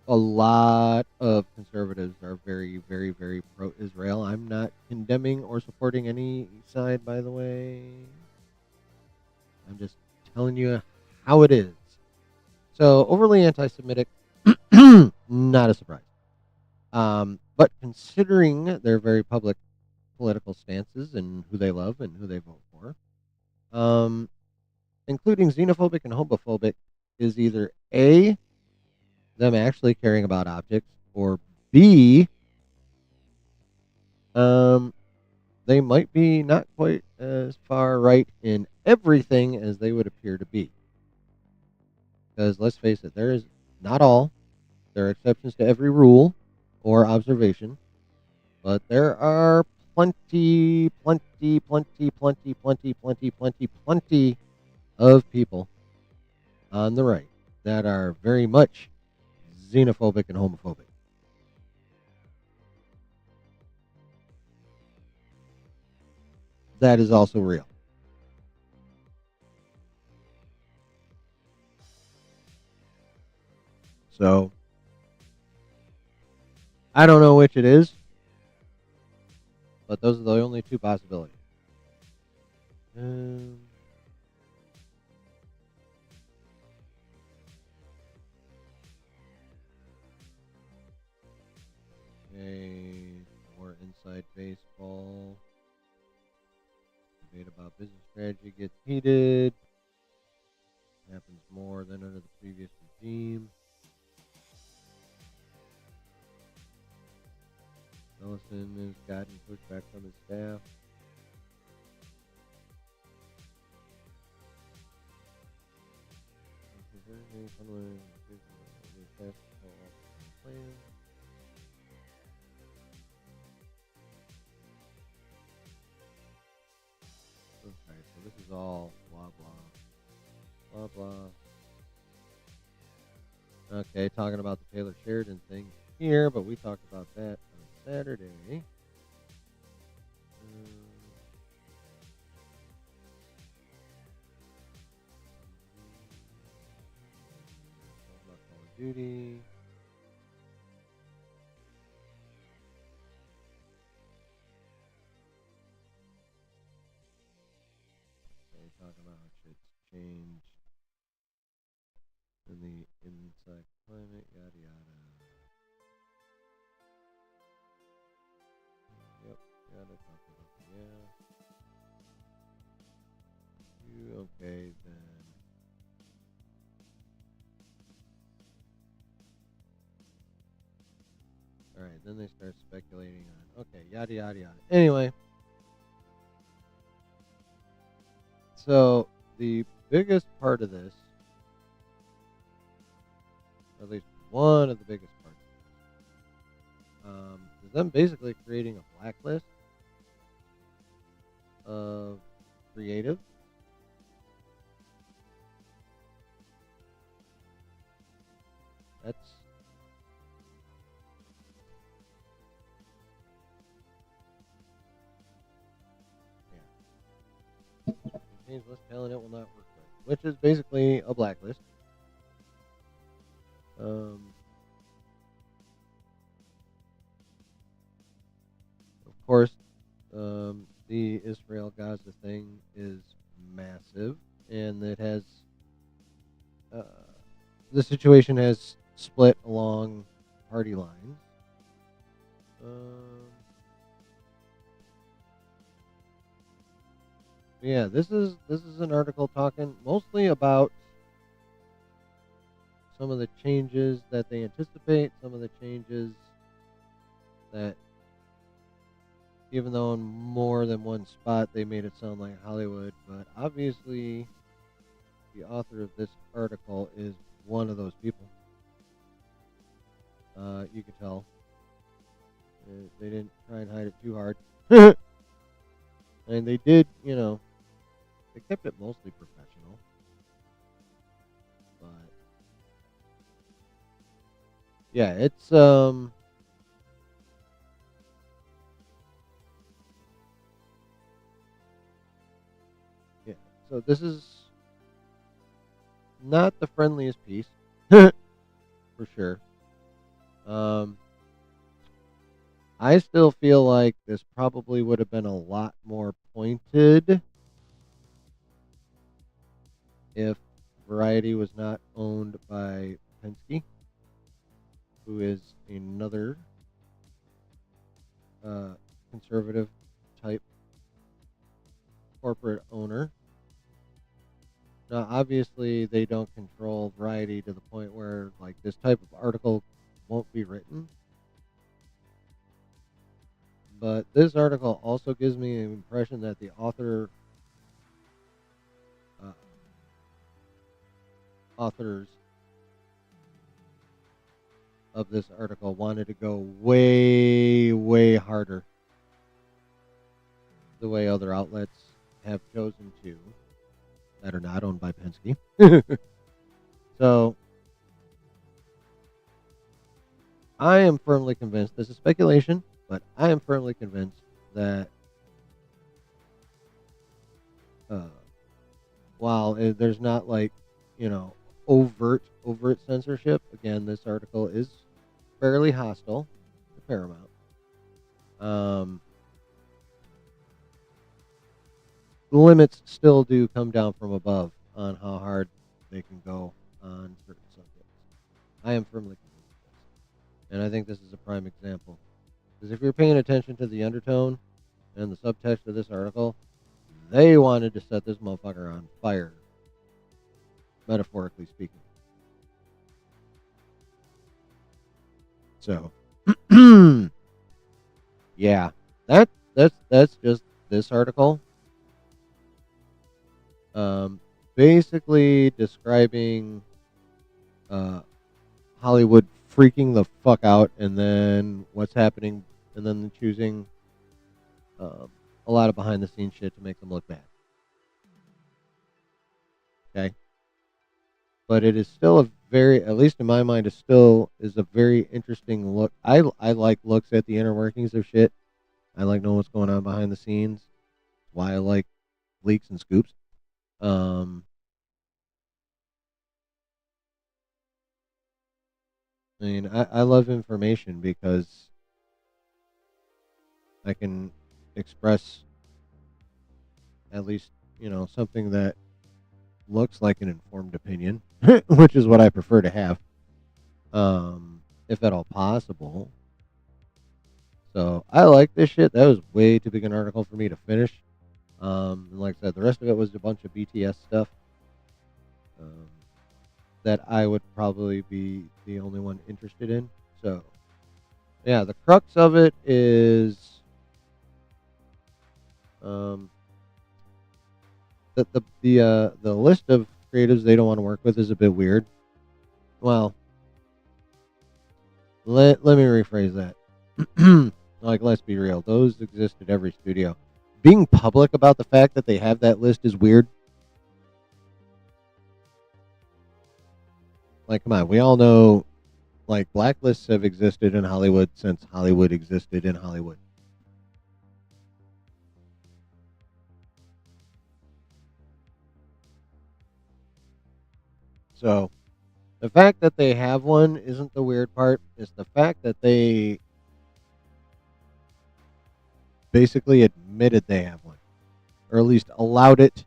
a lot of conservatives are very, very, very pro-Israel. I'm not condemning or supporting any side, by the way. I'm just telling you how it is. So, overly anti-Semitic, not a surprise. But considering their very public political stances and who they love and who they vote for, um, including xenophobic and homophobic, is either A, them actually caring about objects, or B, um, they might be not quite as far right in everything as they would appear to be. Because let's face it, there is not all. There are exceptions to every rule or observation, but there are plenty, plenty, plenty, plenty, plenty, plenty, plenty, plenty of people on the right that are very much xenophobic and homophobic. That is also real. So I don't know which it is, but those are the only two possibilities. Um, okay, more inside baseball. Debate about business strategy gets heated. Happens more than under the previous regime. Ellison has gotten pushback from his staff. Okay, so this is all blah blah blah blah. Okay, talking about the Taylor Sheridan thing here, but we talked about that on Saturday. About Call of Duty. Okay, talking about how shit's changed in the inside climate, yada yada. Yep, yada, talk about the, yeah. You okay then? All right, then they start speculating on okay, yada yada yada. Anyway, so the biggest part of this, or at least one of the biggest parts, is them basically creating a blacklist of creative. That's yeah. Contains less talent, it will not work with, which is basically a blacklist. Of course, the Israel Gaza thing is massive, and it has uh, the situation has split along party lines. Um, yeah, this is an article talking mostly about some of the changes that they anticipate, some of the changes that, even though in more than one spot they made it sound like Hollywood, but obviously the author of this article is one of those people. You could tell. They didn't try and hide it too hard. And they did, they kept it mostly professional. But yeah, it's yeah. So this is not the friendliest piece, for sure. Um, I still feel like this probably would have been a lot more pointed if Variety was not owned by Penske, who is another uh, conservative type corporate owner. Now, obviously, they don't control Variety to the point where like this type of article won't be written. But this article also gives me an impression that the uh, authors of this article wanted to go way, way harder the way other outlets have chosen to that are not owned by Penske. So I am firmly convinced, this is speculation, but I am firmly convinced that uh, while there's not like, you know, overt censorship, again, this article is fairly hostile to Paramount. Um, the limits still do come down from above on how hard they can go on certain subjects. I am firmly convinced of this. And I think this is a prime example. Because if you're paying attention to the undertone and the subtext of this article, they wanted to set this motherfucker on fire, metaphorically speaking. So, yeah, that's just this article. Um, Basically describing uh, Hollywood freaking the fuck out, and then what's happening, and then choosing um, a lot of behind the scenes shit to make them look bad. Okay, but it is still a very, at least in my mind, it still is a very interesting look. I like looks at the inner workings of shit. I like knowing what's going on behind the scenes. Why I like leaks and scoops. Um, I mean, I love information because I can express at least, you know, something that looks like an informed opinion, which is what I prefer to have, if at all possible. So I like this shit. That was way too big an article for me to finish. And like I said, the rest of it was a bunch of BTS stuff um, that I would probably be the only one interested in. So yeah, the crux of it is um, that the list of creatives they don't want to work with is a bit weird. Well, let me rephrase that. Like, let's be real. Those exist at every studio. Being public about the fact that they have that list is weird. Like, come on. We all know, like, blacklists have existed in Hollywood since Hollywood existed in Hollywood. So, the fact that they have one isn't the weird part. It's the fact that they basically admitted they have one, or at least allowed it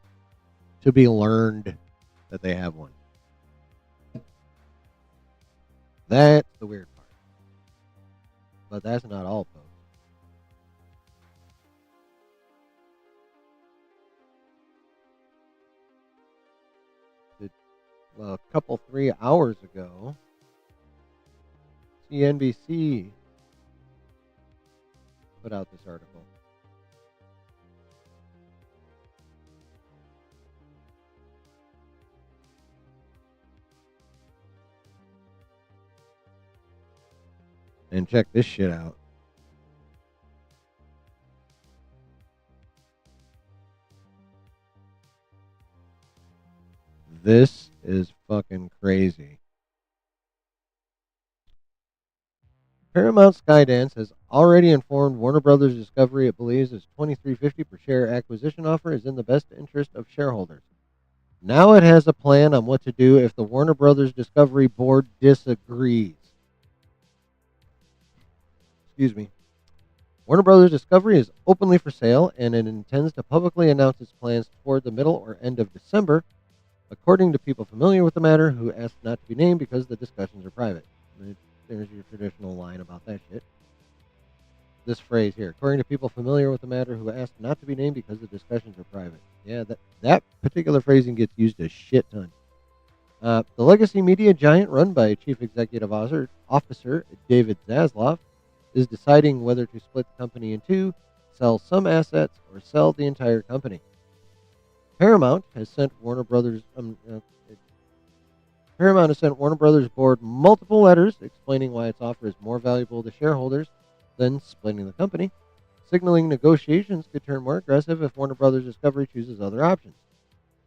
to be learned that they have one. That's the weird part. But that's not all, folks. Well, a couple 3 hours ago, CNBC put out this article. And check this shit out. This is fucking crazy. Paramount Skydance has already informed Warner Brothers Discovery it believes its $23.50 per share acquisition offer is in the best interest of shareholders. Now it has a plan on what to do if the Warner Brothers Discovery board disagrees. Excuse me. Warner Brothers Discovery is openly for sale, and it intends to publicly announce its plans toward the middle or end of December, according to people familiar with the matter who asked not to be named because the discussions are private. There's your traditional line about that shit. This phrase here, according to people familiar with the matter who asked not to be named because the discussions are private. Yeah, that particular phrasing gets used a shit ton. The legacy media giant run by Chief Executive Officer David Zaslav is deciding whether to split the company in two, sell some assets, or sell the entire company. Paramount has sent Warner Brothers board multiple letters explaining why its offer is more valuable to shareholders than splitting the company, signaling negotiations could turn more aggressive if Warner Brothers Discovery chooses other options.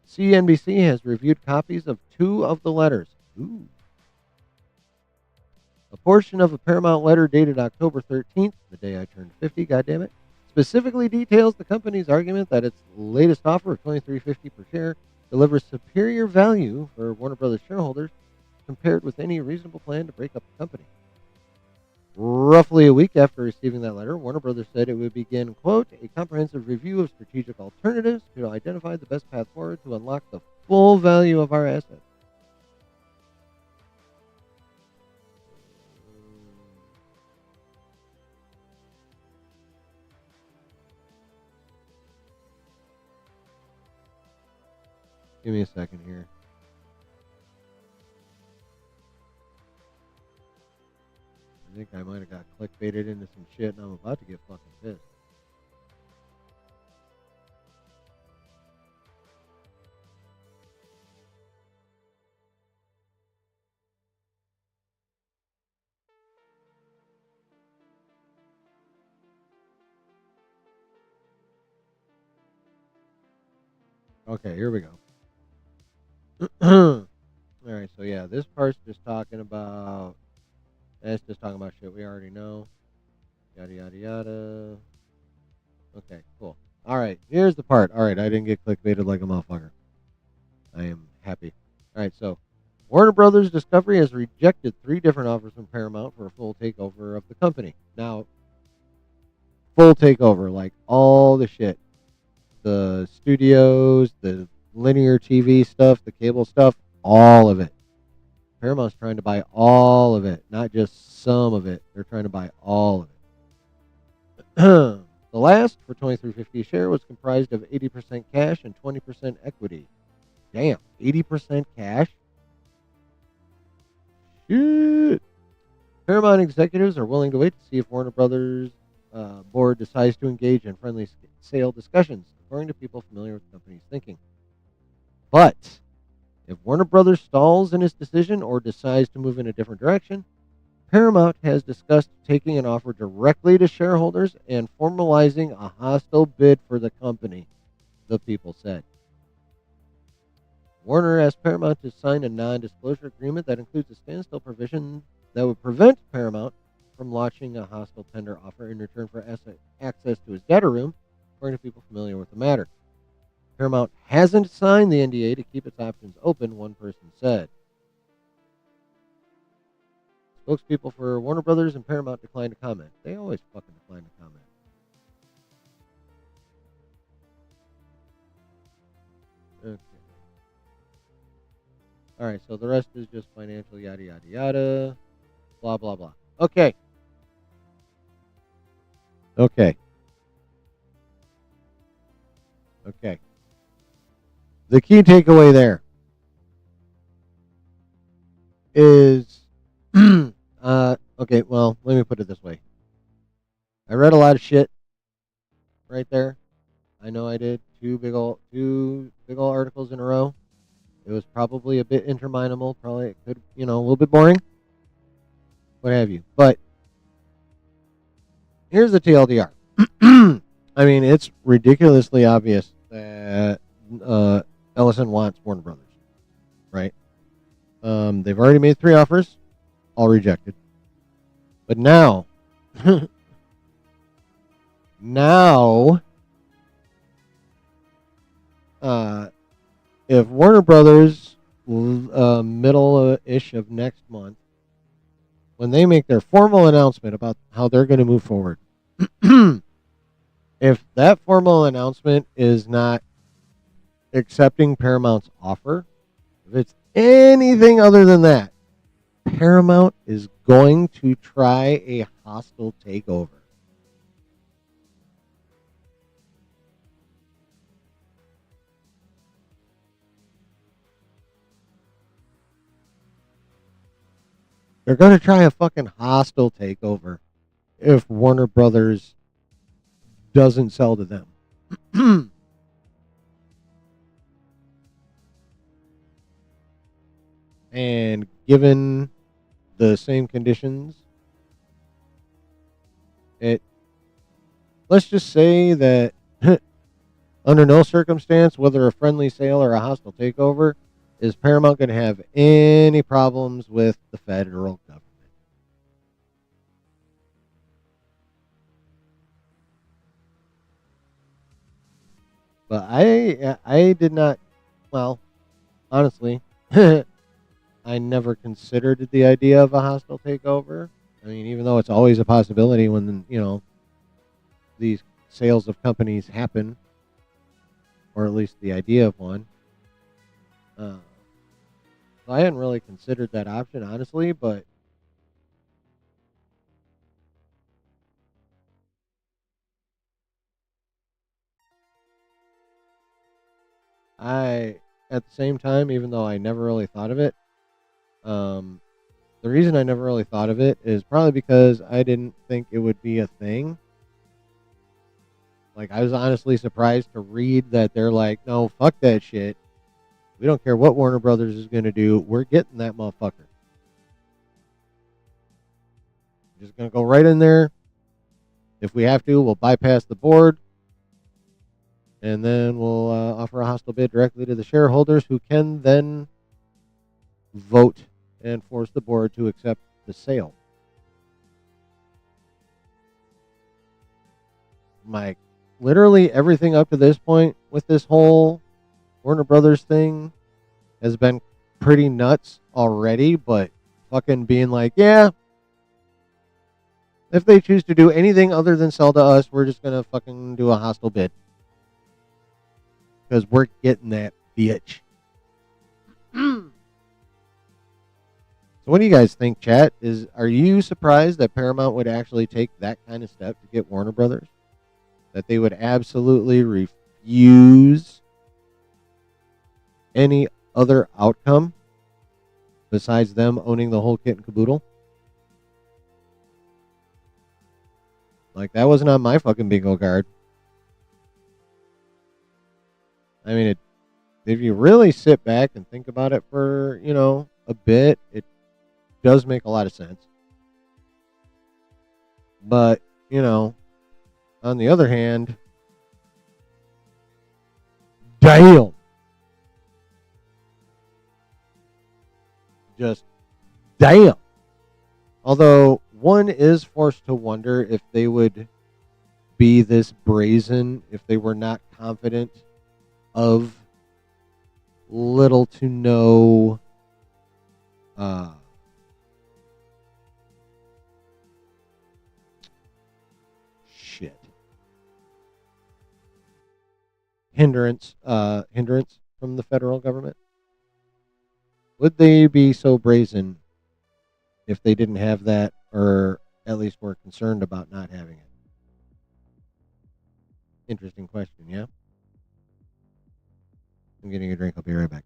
CNBC has reviewed copies of two of the letters. Ooh. A portion of a Paramount letter dated October 13th, the day I turned 50, goddammit, specifically details the company's argument that its latest offer of $23.50 per share delivers superior value for Warner Brothers shareholders compared with any reasonable plan to break up the company. Roughly a week after receiving that letter, Warner Brothers said it would begin, quote, a comprehensive review of strategic alternatives to identify the best path forward to unlock the full value of our assets. Give me a second here. I think I might have got clickbaited into some shit, and I'm about to get fucking pissed. Okay, here we go. All right, so yeah, this part's just talking about. That's just talking about shit we already know. Yada yada yada. Okay, cool. All right, here's the part. All right, I didn't get clickbaited like a motherfucker. I am happy. All right, so Warner Brothers Discovery has rejected 3 different offers from Paramount for a full takeover of the company. Now, full takeover, like all the shit. The studios, the linear TV stuff, the cable stuff, all of it. Paramount's trying to buy all of it, not just some of it. They're trying to buy all of it. The last, for $23.50 a share, was comprised of 80% cash and 20% equity. Damn, 80% cash? Shit. Paramount executives are willing to wait to see if Warner Brothers board decides to engage in friendly sale discussions, according to people familiar with the company's thinking. But if Warner Brothers stalls in its decision or decides to move in a different direction, Paramount has discussed taking an offer directly to shareholders and formalizing a hostile bid for the company, the people said. Warner asked Paramount to sign a non-disclosure agreement that includes a standstill provision that would prevent Paramount from launching a hostile tender offer in return for access to his data room, according to people familiar with the matter. Paramount hasn't signed the NDA to keep its options open, one person said. Spokespeople for Warner Brothers and Paramount declined to comment. They always fucking decline to comment. Okay. All right, so the rest is just financial yada yada yada, blah blah blah. Okay. Okay. The key takeaway there is, okay, well, let me put it this way. I read a lot of shit right there. I know I did two big old articles in a row. It was probably a bit interminable. Probably it could, a little bit boring. What have you. But here's the TLDR. I mean, it's ridiculously obvious that Ellison wants Warner Brothers, right? They've already made 3 offers, all rejected. But now, now, if Warner Brothers, middle-ish of next month, when they make their formal announcement about how they're going to move forward, if that formal announcement is not accepting Paramount's offer, if it's anything other than that, Paramount is going to try a hostile takeover. They're going to try a fucking hostile takeover if Warner Brothers doesn't sell to them. And given the same conditions, let's just say that under no circumstance, whether a friendly sale or a hostile takeover, is Paramount going to have any problems with the federal government. But I did not, well, honestly, I never considered the idea of a hostile takeover. I mean, even though it's always a possibility when, these sales of companies happen, or at least the idea of one. I hadn't really considered that option, honestly, but at the same time, even though I never really thought of it, the reason I never really thought of it is probably because I didn't think it would be a thing. Like, I was honestly surprised to read that they're like, no, fuck that shit. We don't care what Warner Brothers is going to do. We're getting that motherfucker. Just going to go right in there. If we have to, we'll bypass the board. And then we'll offer a hostile bid directly to the shareholders, who can then vote and force the board to accept the sale. Mike, literally everything up to this point with this whole Warner Brothers thing has been pretty nuts already, but fucking being like, yeah, if they choose to do anything other than sell to us, we're just going to fucking do a hostile bid. Because we're getting that bitch. So what do you guys think, chat? Are you surprised that Paramount would actually take that kind of step to get Warner Brothers? That they would absolutely refuse any other outcome besides them owning the whole kit and caboodle? Like, that wasn't on my fucking bingo card. I mean, if you really sit back and think about it for, a bit, it does make a lot of sense. But, on the other hand, damn. Just damn. Although one is forced to wonder if they would be this brazen if they were not confident of little to no hindrance from the federal government. Would they be so brazen if they didn't have that, or at least were concerned about not having it? Interesting question, yeah? I'm getting a drink. I'll be right back.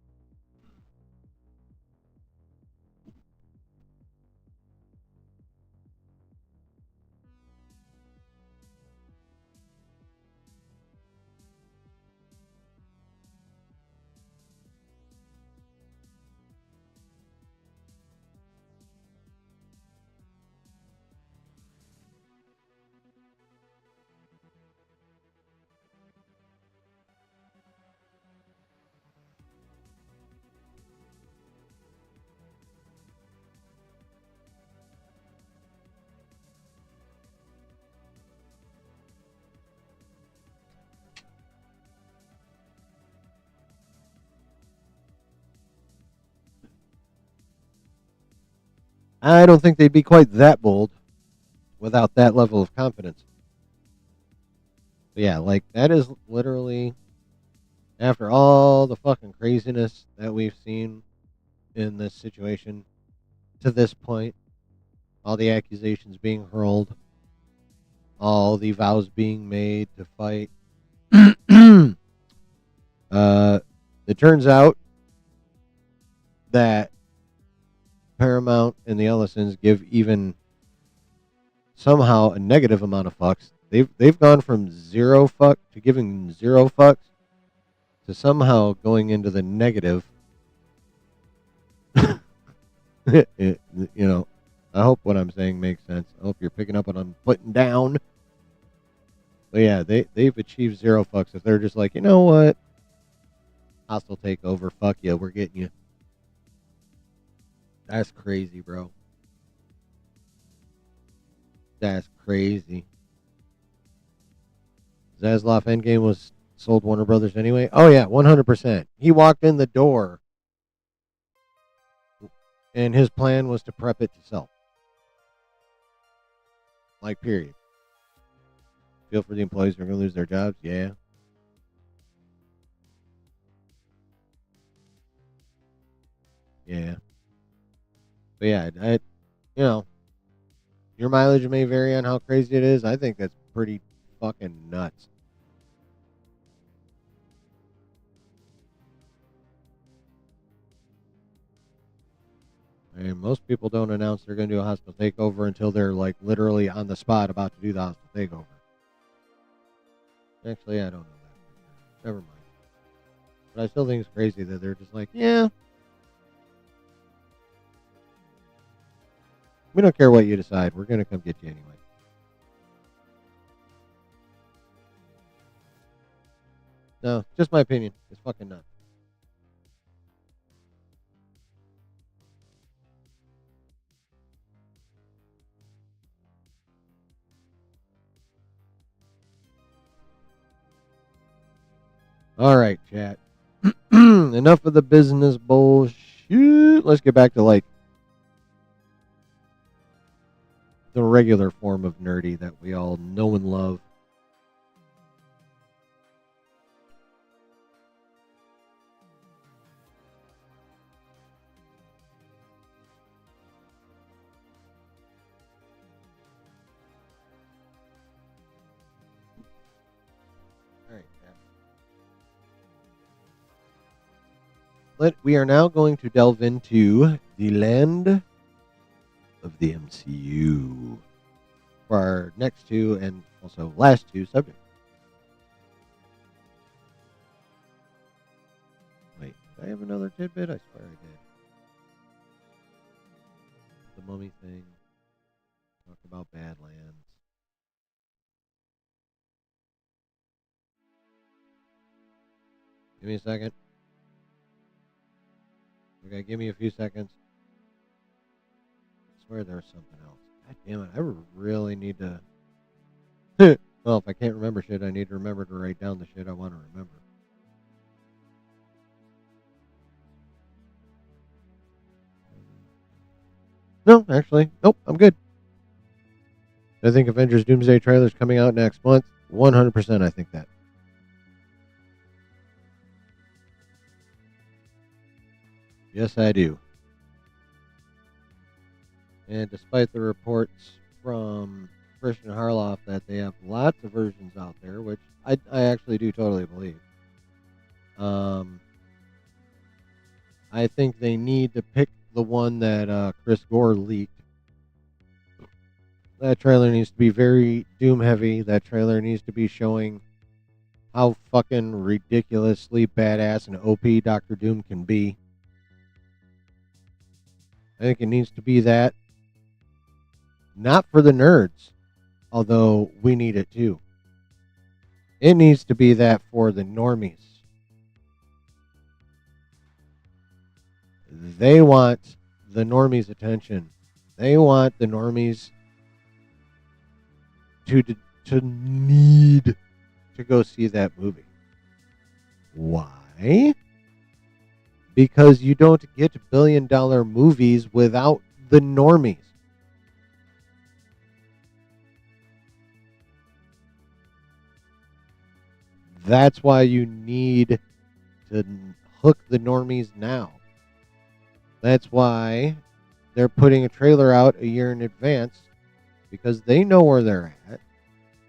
I don't think they'd be quite that bold without that level of confidence. But yeah, like that is literally after all the fucking craziness that we've seen in this situation to this point, all the accusations being hurled, all the vows being made to fight. uh, it turns out that Paramount and the Ellisons give even somehow a negative amount of fucks. They've gone from zero fuck to giving zero fucks to somehow going into the negative. You know, I hope what I'm saying makes sense. I hope you're picking up what I'm putting down. But yeah, they've achieved zero fucks. If they're just like, you know what, hostile takeover, fuck you, we're getting you. That's crazy, bro. That's crazy. Zaslav Endgame was sold Warner Brothers anyway? Oh, yeah, 100%. He walked in the door, and his plan was to prep it to sell. Like, period. Feel for the employees who are going to lose their jobs? Yeah. Yeah. But yeah, your mileage may vary on how crazy it is. I think that's pretty fucking nuts. I mean, most people don't announce they're going to do a hospital takeover until they're like literally on the spot about to do the hospital takeover. Actually, I don't know that. Never mind. But I still think it's crazy that they're just like, yeah, we don't care what you decide. We're going to come get you anyway. No, just my opinion. It's fucking nuts. All right, chat. Enough of the business bullshit. Let's get back to like the regular form of nerdy that we all know and love. All right, chat. We are now going to delve into the land of the MCU for our next two and also last two subjects. Wait, did I have another tidbit? I swear I did. The mummy thing. Talk about Badlands. Give me a second. Okay, give me a few seconds. I swear there's something else. God damn it, I really need to... Well, if I can't remember shit, I need to remember to write down the shit I want to remember. No, actually, nope, I'm good. I think Avengers Doomsday trailer's coming out next month. 100% I think that. Yes, I do. And despite the reports from Christian Harloff that they have lots of versions out there, which I actually do totally believe, I think they need to pick the one that Chris Gore leaked. That trailer needs to be very Doom heavy. That trailer needs to be showing how fucking ridiculously badass and OP Doctor Doom can be. I think it needs to be that. Not for the nerds, although we need it too. It needs to be that for the normies. They want the normies' attention. They want the normies to need to go see that movie. Why? Because you don't get billion-dollar movies without the normies. That's why you need to hook the normies now. That's why they're putting a trailer out a year in advance, because they know where they're at,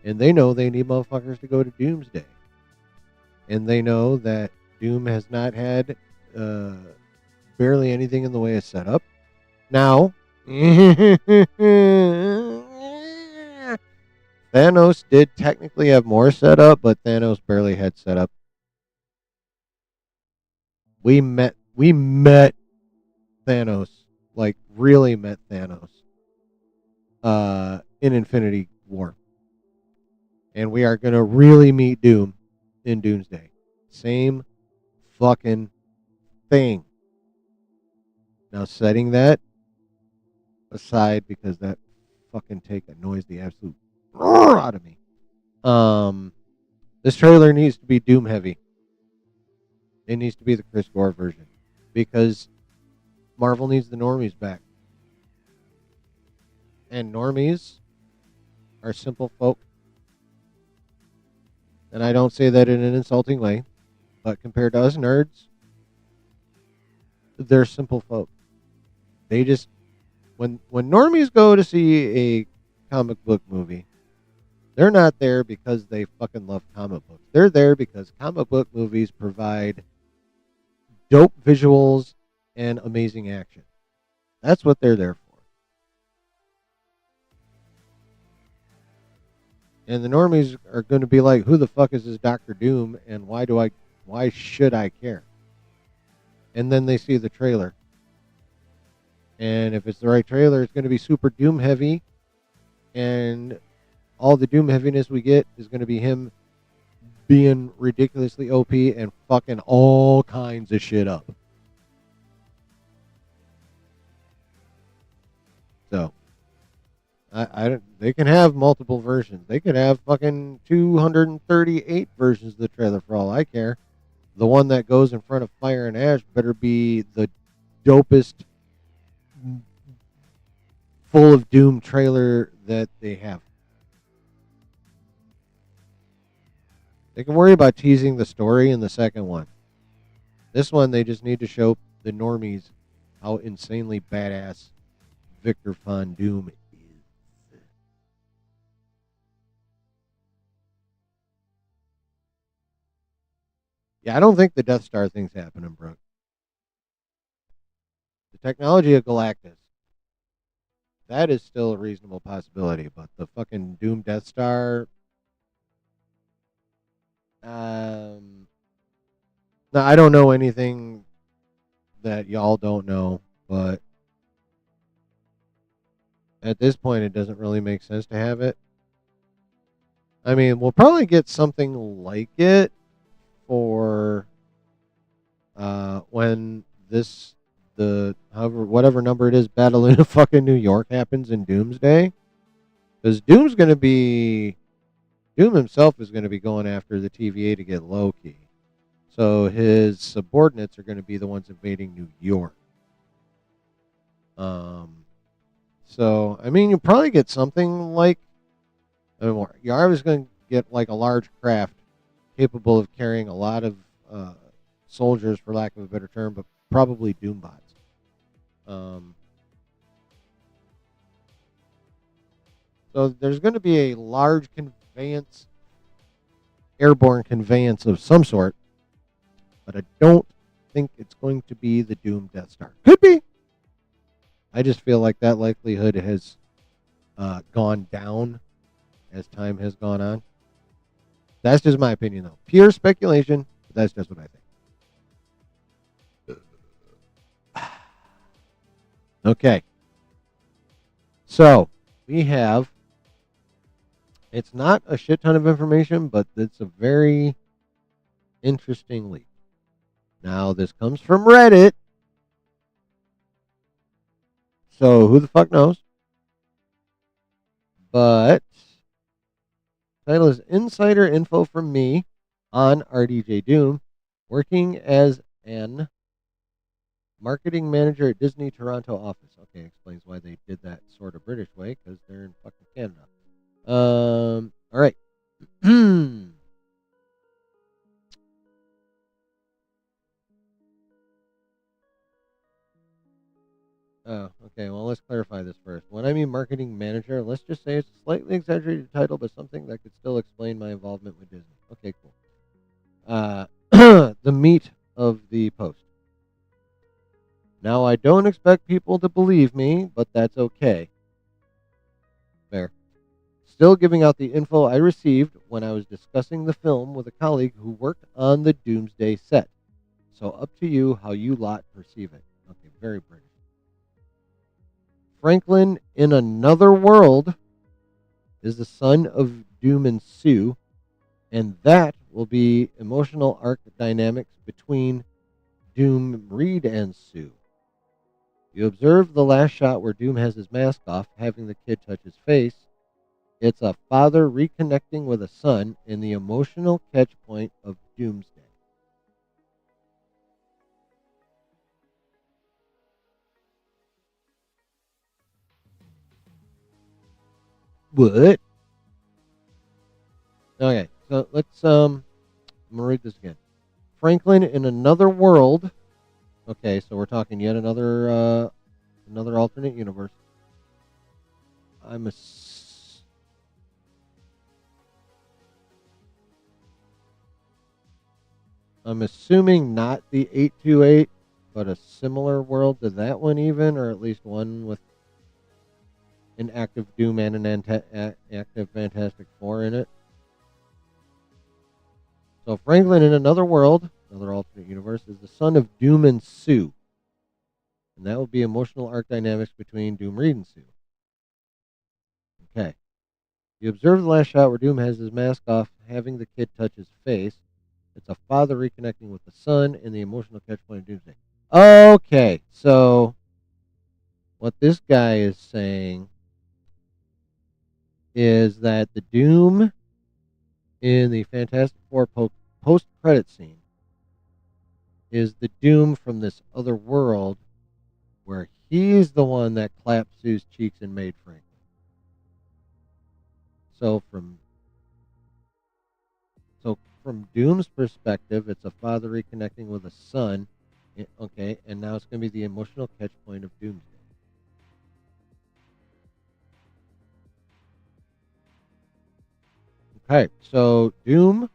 and they know they need motherfuckers to go to Doomsday. And they know that Doom has not had barely anything in the way of setup. Now, Thanos did technically have more setup, but Thanos barely had setup. We met Thanos, like really met Thanos in Infinity War. And we are going to really meet Doom in Doomsday. Same fucking thing. Now, setting that aside, because that fucking take annoys the absolute out of me. This trailer needs to be Doom heavy. It needs to be the Chris Gore version, because Marvel needs the normies back. And normies are simple folk. And I don't say that in an insulting way, but compared to us nerds, they're simple folk. They just, when normies go to see a comic book movie, they're not there because they fucking love comic books. They're there because comic book movies provide dope visuals and amazing action. That's what they're there for. And the normies are going to be like, who the fuck is this Doctor Doom, and why should I care? And then they see the trailer. And if it's the right trailer, it's going to be super Doom heavy, and all the Doom heaviness we get is going to be him being ridiculously OP and fucking all kinds of shit up. So, they can have multiple versions. They could have fucking 238 versions of the trailer for all I care. The one that goes in front of Fire and Ash better be the dopest full of Doom trailer that they have. They can worry about teasing the story in the second one. This one, they just need to show the normies how insanely badass Victor Von Doom is. Yeah, I don't think the Death Star thing's happening, Brooke. The technology of Galactus, that is still a reasonable possibility, but the fucking Doom Death Star, now I don't know anything that y'all don't know, but at this point, it doesn't really make sense to have it. I mean, we'll probably get something like it for when whatever number it is, Battle in fucking New York happens in Doomsday. Because Doom himself is going to be going after the TVA to get Loki. So his subordinates are going to be the ones invading New York. So, I mean, you probably get something like, you're always going to get like a large craft capable of carrying a lot of soldiers, for lack of a better term, but probably Doombots. So there's going to be a large conveyance, airborne conveyance of some sort, but I don't think it's going to be the Doom Death Star. Could be. I just feel like that likelihood has gone down as time has gone on. That's just my opinion, though. Pure speculation, but that's just what I think. Okay. So, we have, it's not a shit ton of information, but it's a very interesting leak. Now, this comes from Reddit. So, who the fuck knows? But, title is Insider Info from Me on RDJ Doom, working as an marketing manager at Disney Toronto office. Okay, explains why they did that sort of British way, because they're in fucking Canada. All right. Oh, okay. Well, let's clarify this first. When I mean marketing manager, let's just say it's a slightly exaggerated title, but something that could still explain my involvement with Disney. Okay, cool. The meat of the post. Now, I don't expect people to believe me, but that's okay. Fair. Still giving out the info I received when I was discussing the film with a colleague who worked on the Doomsday set. So up to you how you lot perceive it. Okay, very British. Franklin in another world is the son of Doom and Sue, and that will be emotional arc dynamics between Doom, Reed, and Sue. You observe the last shot where Doom has his mask off, having the kid touch his face. It's a father reconnecting with a son in the emotional catch point of Doomsday. What? Okay, so let's I'm gonna read this again. Franklin in another world. Okay, so we're talking yet another alternate universe. I'm I'm assuming not the 828, but a similar world to that one, even, or at least one with an active Doom and an active Fantastic Four in it. So Franklin in another world, another alternate universe, is the son of Doom and Sue. And that will be emotional arc dynamics between Doom, Reed, and Sue. Okay. You observe the last shot where Doom has his mask off, having the kid touch his face. It's a father reconnecting with the son and the emotional catch point of Doomsday. Okay, so what this guy is saying is that the Doom in the Fantastic Four post-credit scene is the Doom from this other world where he's the one that clapped Sue's cheeks and made Franklin. So from Doom's perspective, it's a father reconnecting with a son. Okay, and now it's going to be the emotional catch point of Doomsday. Okay, so Doom.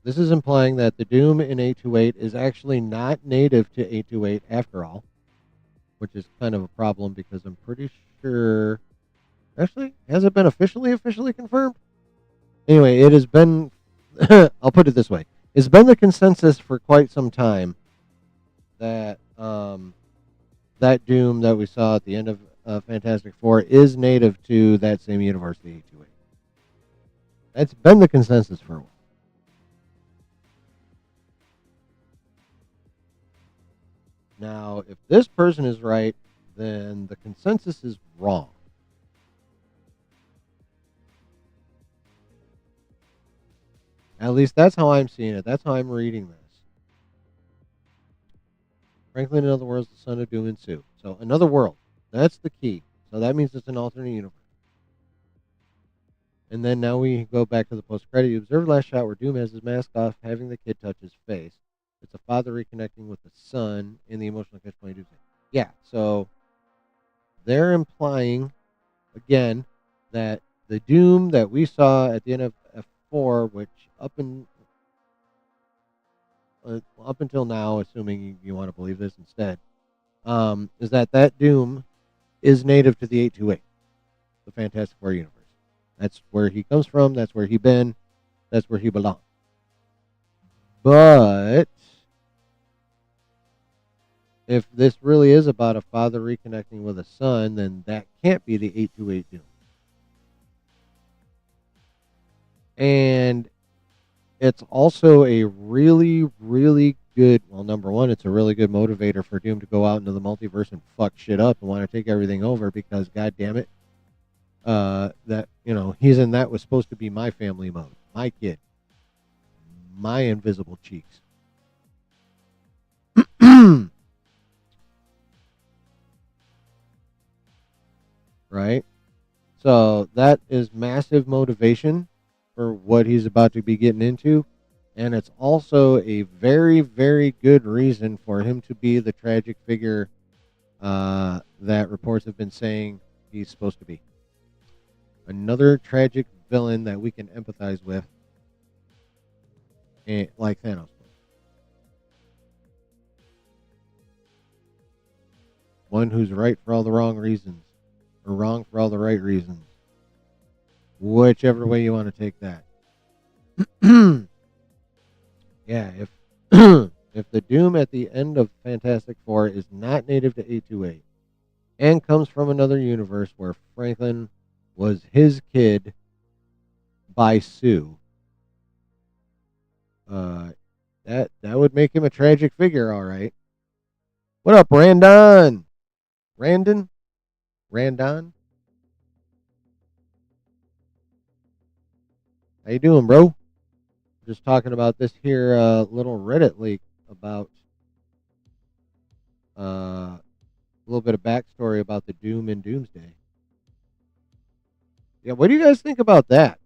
This is implying that the Doom in 828 is actually not native to 828 after all, which is kind of a problem because I'm pretty sure. Actually, has it been officially confirmed? Anyway, it has been. I'll put it this way: it's been the consensus for quite some time that that Doom that we saw at the end of Fantastic Four is native to that same universe, the 828. That's been the consensus for a while. Now, if this person is right, then the consensus is wrong. At least that's how I'm seeing it. That's how I'm reading this. Franklin, in other words, the son of Doom and Sue. So, another world. That's the key. So, that means it's an alternate universe. And then now we go back to the post-credit. You observe last shot where Doom has his mask off, having the kid touch his face. It's a father reconnecting with the son in the emotional catch point of Doomsday. Yeah, so they're implying, again, that the Doom that we saw at the end of F4, which up until now, assuming you want to believe this instead, is that Doom is native to the 828, the Fantastic Four universe. That's where he comes from. That's where he been. That's where he belongs. But if this really is about a father reconnecting with a son, then that can't be the 828 Doom. And it's also a really, really good, well, number one, it's a really good motivator for Doom to go out into the multiverse and fuck shit up and want to take everything over because, god damn it, that, he's in that was supposed to be my family mode, my kid, my invisible cheeks. Right? So that is massive motivation for what he's about to be getting into. And it's also a very, very good reason for him to be the tragic figure that reports have been saying he's supposed to be. Another tragic villain that we can empathize with, like Thanos. One who's right for all the wrong reasons, or wrong for all the right reasons. Whichever way you want to take that. Yeah, if if the Doom at the end of Fantastic Four is not native to 828 and comes from another universe where Franklin was his kid by Sue, that would make him a tragic figure, all right. What up, Randon? Randon? Randon? How you doing, bro? Just talking about this here little Reddit leak about a little bit of backstory about the Doom and Doomsday. Yeah, what do you guys think about that?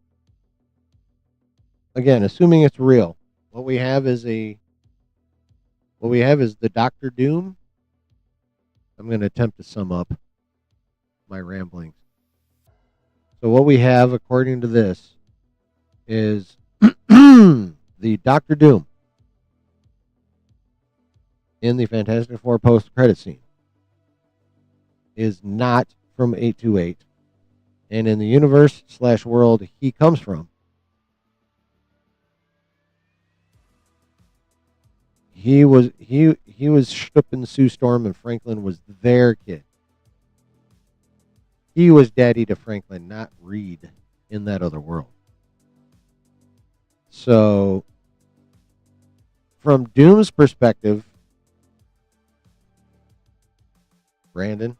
Again, assuming it's real, what we have is the Doctor Doom. I'm going to attempt to sum up my ramblings. So what we have, according to this, is the Doctor Doom in the Fantastic Four post-credit scene is not from 828, and in the universe / world he comes from, he was Schnuppen Sue Storm, and Franklin was their kid. He was daddy to Franklin, not Reed, in that other world. So, from Doom's perspective, Brandon,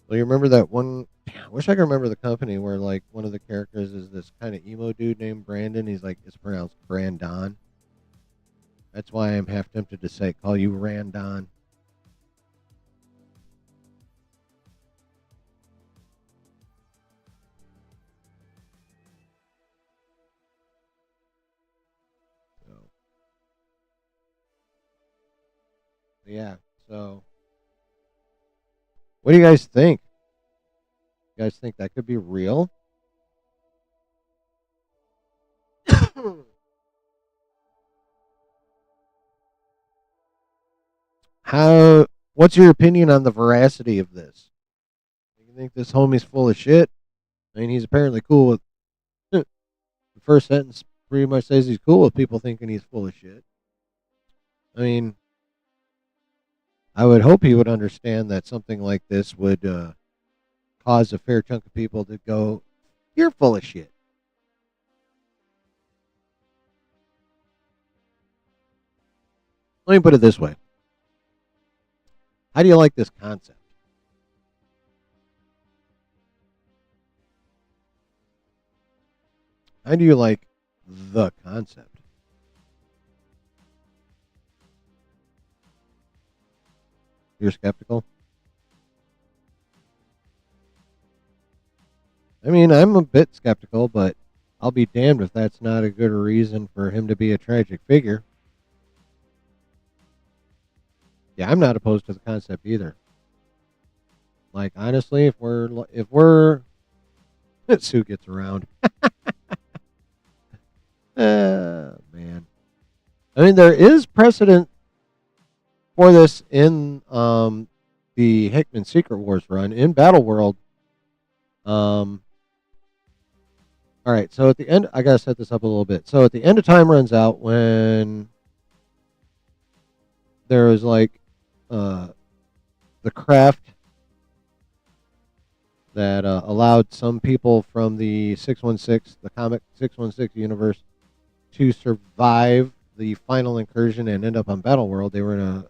well, you remember that one? I wish I could remember the company where, like, one of the characters is this kind of emo dude named Brandon. He's like, it's pronounced Brandon. That's why I'm half tempted to call you Randon. So, yeah. So, what do you guys think? You guys think that could be real? What's your opinion on the veracity of this? You think this homie's full of shit? I mean, he's apparently cool with the first sentence pretty much says he's cool with people thinking he's full of shit. I mean, I would hope he would understand that something like this would cause a fair chunk of people to go, you're full of shit. Let me put it this way. How do you like this concept? How do you like the concept? You're skeptical? I mean, I'm a bit skeptical, but I'll be damned if that's not a good reason for him to be a tragic figure. Yeah, I'm not opposed to the concept either. Like, honestly, if we're Sue gets around. Man. I mean, there is precedent for this in the Hickman Secret Wars run in Battle World. All right, so at the end, I gotta set this up a little bit. So at the end of time runs out when there was like the craft that allowed some people from the 616, the comic 616 universe, to survive the final incursion and end up on Battle World. They were in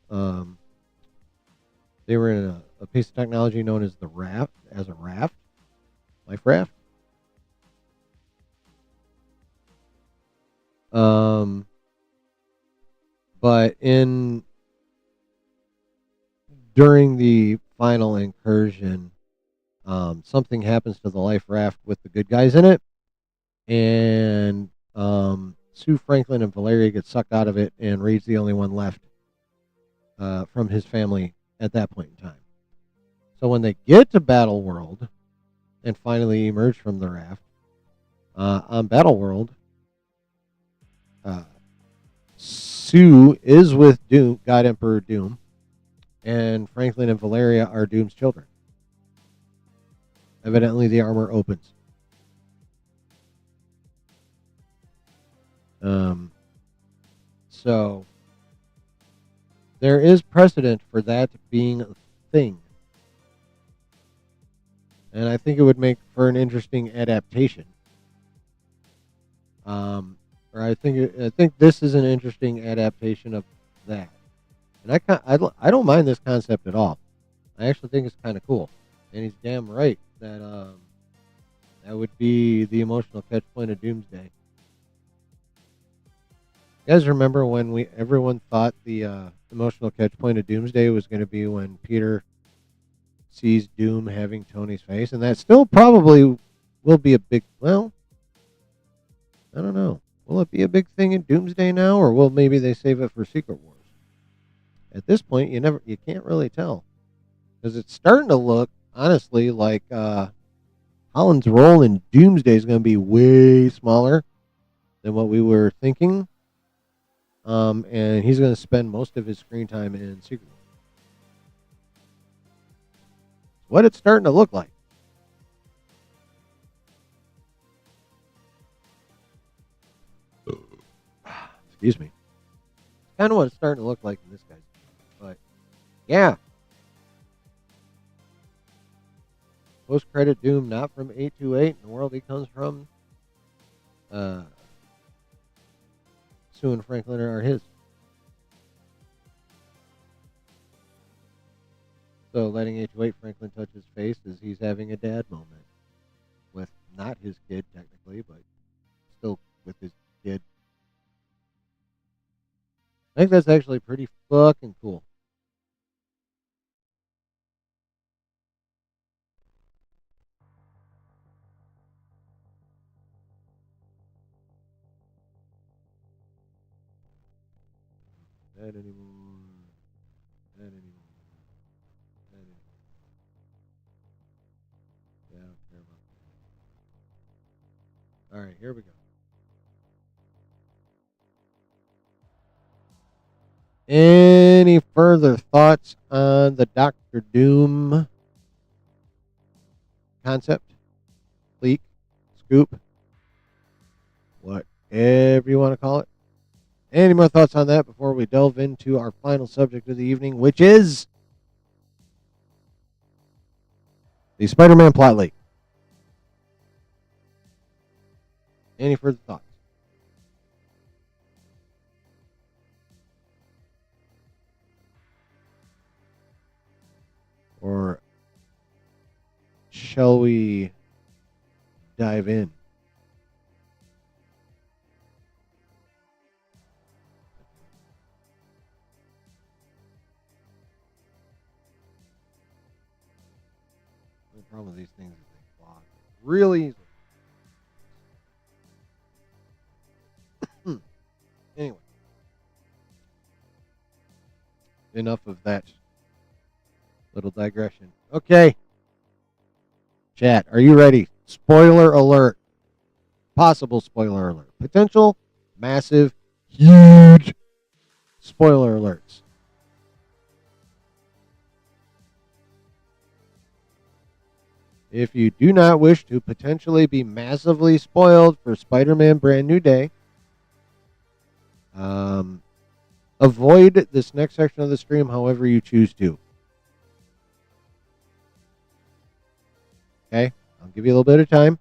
a piece of technology known as the raft, life raft. But in during the final incursion, something happens to the life raft with the good guys in it, and Sue Franklin and Valeria get sucked out of it, and Reed's the only one left from his family at that point in time. So when they get to Battle World and finally emerge from the raft, on Battle World, Sue is with Doom, God Emperor Doom, and Franklin and Valeria are Doom's children. Evidently, the armor opens. So there is precedent for that being a thing, and I think it would make for an interesting adaptation. Or I think this is an interesting adaptation of that, and I don't mind this concept at all. I actually think it's kind of cool, and he's damn right that that would be the emotional catch point of Doomsday. You guys remember when everyone thought the emotional catch point of Doomsday was going to be when Peter sees Doom having Tony's face, and that still probably will be a big. Well, I don't know. Will it be a big thing in Doomsday now, or will maybe they save it for Secret Wars? At this point, you can't really tell, because it's starting to look honestly like Holland's role in Doomsday is going to be way smaller than what we were thinking. And he's going to spend most of his screen time in Secret Wars. What it's starting to look like. Excuse me. Kind of what it's starting to look like in this guy's game. But, yeah. Post-credit Doom, not from 828 in the world he comes from. Sue and Franklin are his. So letting 828 Franklin touch his face is he's having a dad moment with not his kid technically, but still with his kid. I think that's actually pretty fucking cool. Not anymore. Not anymore. Not anymore. Yeah, I don't care about that. All right, here we go. Any further thoughts on the Doctor Doom concept, leak, scoop, whatever you want to call it? Any more thoughts on that before we delve into our final subject of the evening, which is the Spider-Man plot leak? Any further thoughts? Or shall we dive in? The problem with these things is they clog really easily. Anyway, enough of that little digression. Okay, chat, are you ready? Spoiler alert. Possible spoiler alert. Potential, massive, huge spoiler alerts. If you do not wish to potentially be massively spoiled for Spider-Man Brand New Day, avoid this next section of the stream however you choose to. Okay? I'll give you a little bit of time.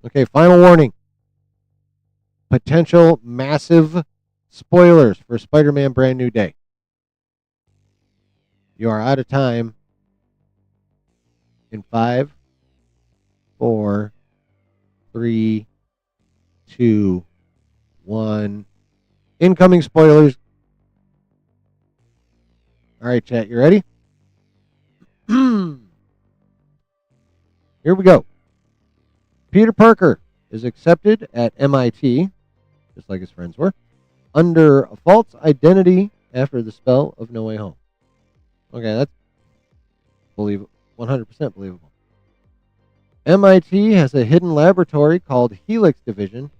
Okay, final warning. Potential massive spoilers for Spider-Man Brand New Day. You are out of time in 5, 4, 3, 2, 1. Incoming spoilers. All right, chat, you ready? Here we go. Peter Parker is accepted at MIT, just like his friends were, under a false identity after the spell of No Way Home. Okay, that's 100% believable. MIT has a hidden laboratory called Helix Division,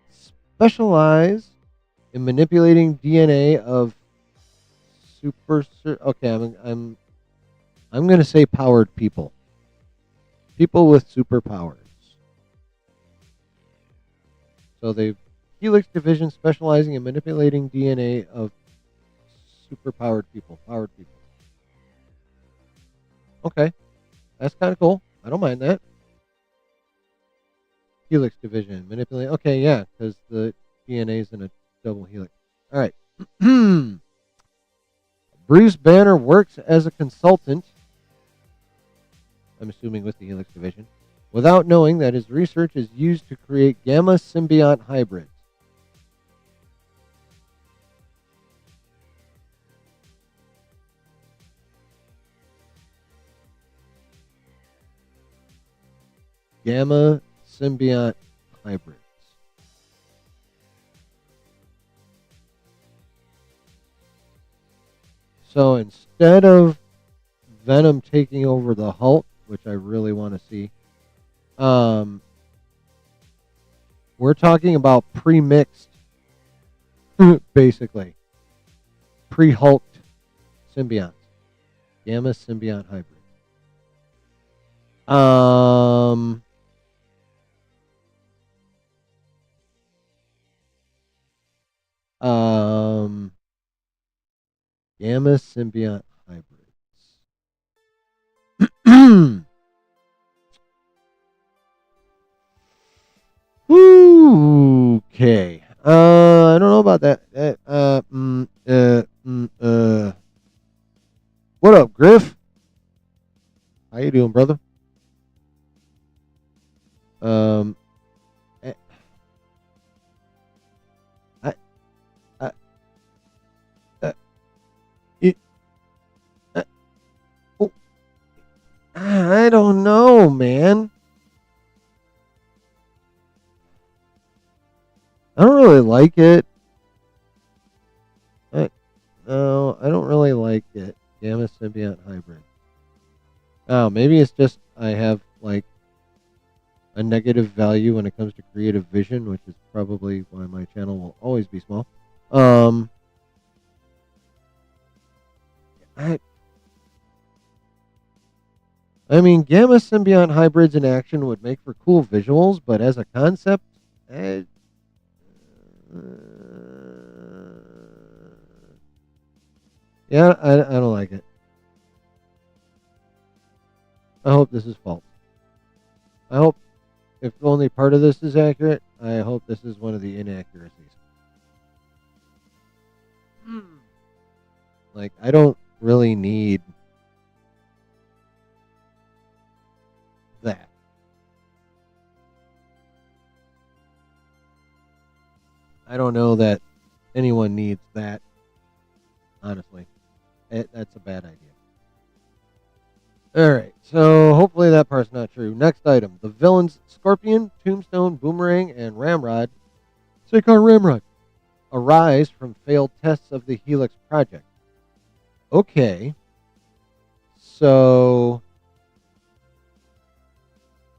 specialized in manipulating DNA of I'm going to say powered people. People with superpowers. So they Helix Division specializing in manipulating DNA of superpowered people, powered people. Okay. That's kind of cool. I don't mind that. Helix Division, manipulate. Okay, yeah, because the DNA is in a double helix. All right. Bruce Banner works as a consultant, I'm assuming with the Helix Division, without knowing that his research is used to create gamma symbiont hybrids. Gamma symbiont hybrids. So instead of Venom taking over the Hulk, which I really want to see, we're talking about pre-mixed, basically, pre-Hulked symbionts, gamma symbiont hybrids. Gamma symbiont hybrids. Okay. I don't know about that. What up, Griff? How you doing, brother? I, I, it, oh, I don't know, man. I don't really like it. No, I don't really like it. Gamma symbiont hybrid. Oh, maybe it's just I have like a negative value when it comes to creative vision, which is probably why my channel will always be small. I mean, gamma symbiont hybrids in action would make for cool visuals, but as a concept, yeah, I don't like it. I hope this is false. I hope if only part of this is accurate, I hope this is one of the inaccuracies. Like, I don't really need that. I don't know that anyone needs that, honestly. That's a bad idea. Alright, so hopefully that part's not true. Next item. The villains Scorpion, Tombstone, Boomerang, and Ramrod. Sakar Ramrod. Arise from failed tests of the Helix project. Okay. So,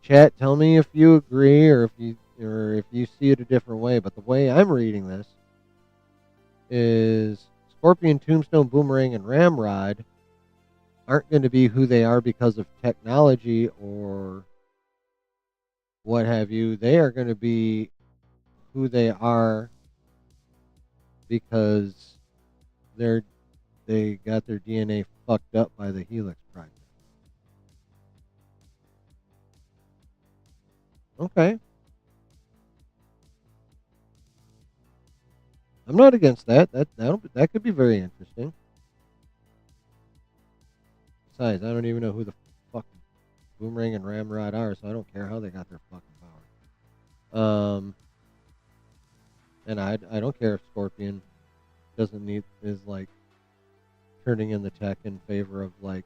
chat, tell me if you agree or if you see it a different way. But the way I'm reading this is Scorpion, Tombstone, Boomerang, and Ramrod aren't going to be who they are because of technology or what have you. They are going to be who they are because they got their DNA fucked up by the Helix project. Okay. I'm not against that. That could be very interesting. Besides, I don't even know who the fuck Boomerang and Ramrod are, so I don't care how they got their fucking power. And I don't care if Scorpion doesn't need is like turning in the tech in favor of like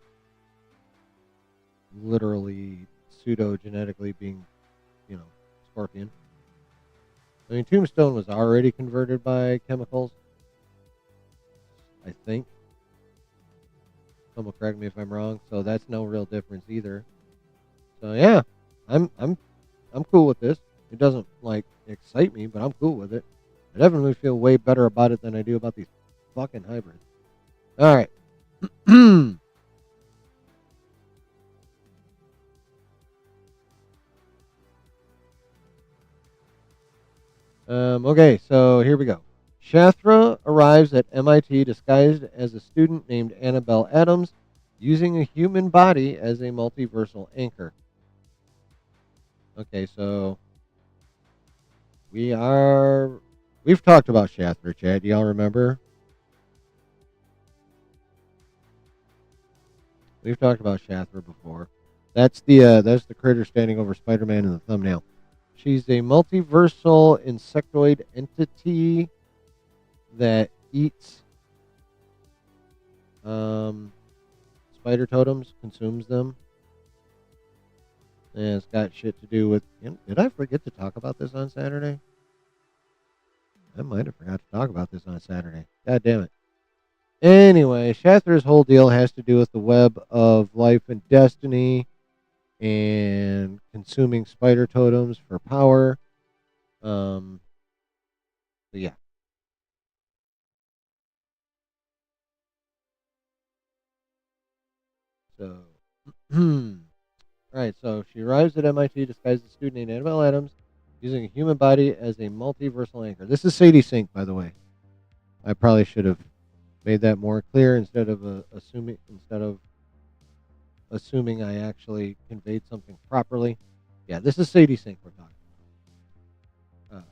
literally pseudo genetically being, Scorpion. I mean, Tombstone was already converted by chemicals, I think. Someone correct me if I'm wrong. So that's no real difference either. So yeah, I'm cool with this. It doesn't like excite me, but I'm cool with it. I definitely feel way better about it than I do about these fucking hybrids. All right. Okay, so here we go. Shastra arrives at MIT disguised as a student named Annabelle Adams, using a human body as a multiversal anchor. Okay, so we've talked about Shastra, Chad. Do y'all remember? We've talked about Shastra before. That's the critter standing over Spider-Man in the thumbnail. She's a multiversal insectoid entity that eats spider totems, consumes them, and it's got shit to do with. Did I forget to talk about this on Saturday? I might have forgot to talk about this on Saturday. God damn it. Anyway, Shastra's whole deal has to do with the web of life and destiny and consuming spider totems for power. So yeah. So, right. So she arrives at MIT disguised as a student named Annabelle Adams, using a human body as a multiversal anchor. This is Sadie Sink, by the way. I probably should have made that more clear instead of assuming I actually conveyed something properly. Yeah, this is Sadie Sink we're talking about.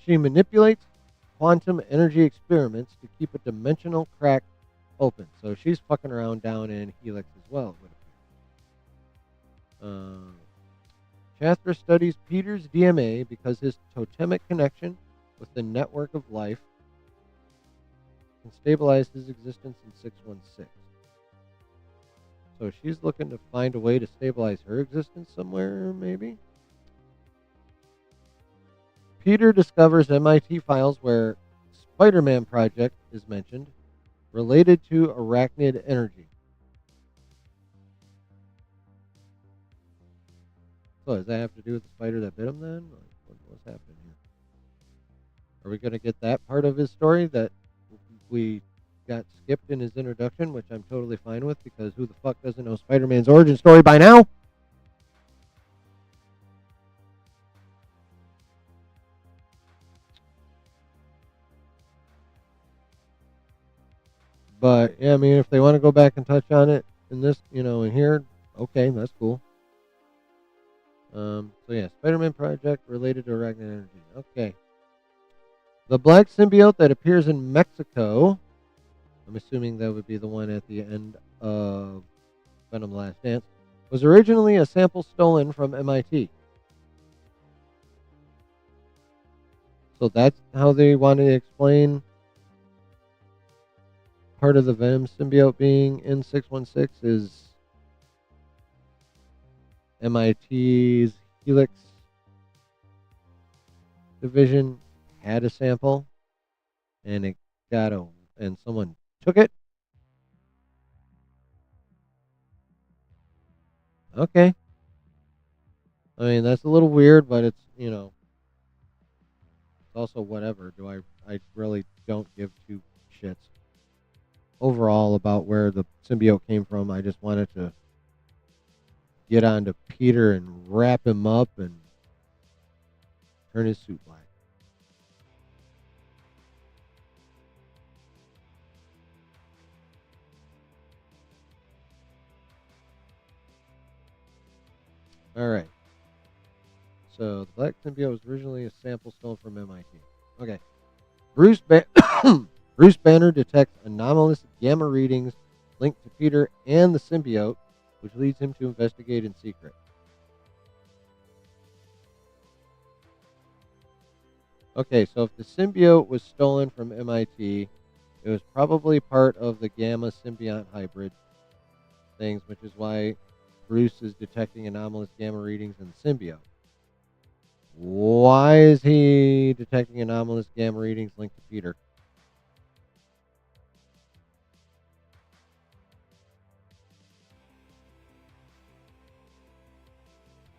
She manipulates quantum energy experiments to keep a dimensional crack open. So she's fucking around down in Helix as well. Shastra studies Peter's DMA because his totemic connection with the network of life can stabilize his existence in 616. So she's looking to find a way to stabilize her existence somewhere, maybe? Peter discovers MIT files where Spider-Man project is mentioned, related to arachnid energy. So does that have to do with the spider that bit him then? What's happening here? Are we going to get that part of his story that we got skipped in his introduction, which I'm totally fine with, because who the fuck doesn't know Spider-Man's origin story by now? But yeah, I mean, if they want to go back and touch on it in this, in here, okay, that's cool. So yeah, Spider-Man project related to arachnid energy. Okay. The black symbiote that appears in Mexico, I'm assuming that would be the one at the end of Venom: The Last Dance, was originally a sample stolen from MIT. So that's how they wanted to explain part of the Venom symbiote being in 616 is MIT's Helix division had a sample and and someone took it. Okay. I mean, that's a little weird, but it's, it's also whatever. I really don't give two shits overall about where the symbiote came from. I just wanted to get onto Peter and wrap him up and turn his suit black. All right. So the black symbiote was originally a sample stolen from MIT. Okay. Bruce Banner detects anomalous gamma readings linked to Peter and the symbiote, which leads him to investigate in secret. Okay, so if the symbiote was stolen from MIT, it was probably part of the gamma symbiont hybrid things, which is why Bruce is detecting anomalous gamma readings in the symbiote. Why is he detecting anomalous gamma readings linked to Peter?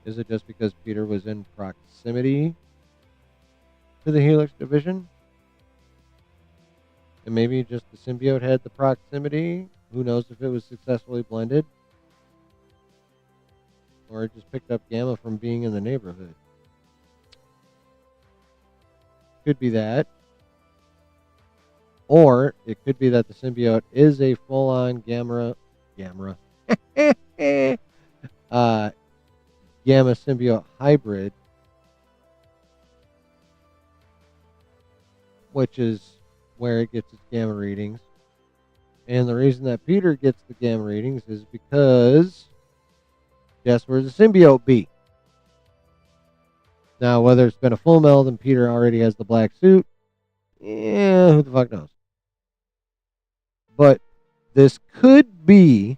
Is it just because Peter was in proximity to the Helix division? And maybe just the symbiote had the proximity? Who knows if it was successfully blended? Or it just picked up gamma from being in the neighborhood? Could be that. Or it could be that the symbiote is a full-on gamma symbiote hybrid, which is where it gets its gamma readings. And the reason that Peter gets the gamma readings is because guess where the symbiote be? Now, whether it's been a full meld and Peter already has the black suit, who the fuck knows? But this could be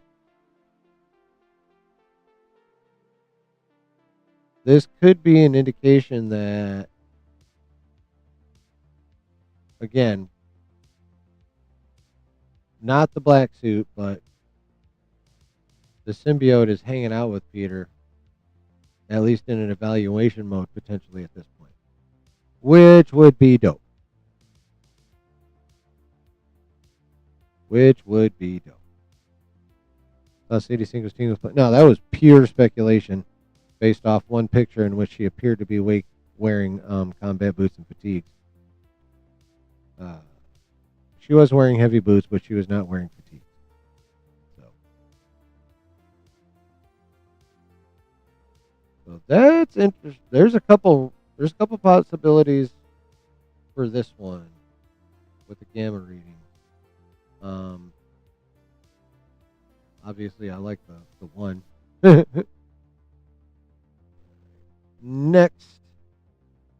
an indication that, again, not the black suit, but the symbiote is hanging out with Peter, at least in an evaluation mode, potentially at this point, which would be dope. Sadie Singles team was playing. No, that was pure speculation based off one picture in which she appeared to be wearing combat boots and fatigues. She was wearing heavy boots, but she was not wearing fatigues. So that's interesting. There's a couple possibilities for this one with the gamma reading. Obviously, I like the one. Next,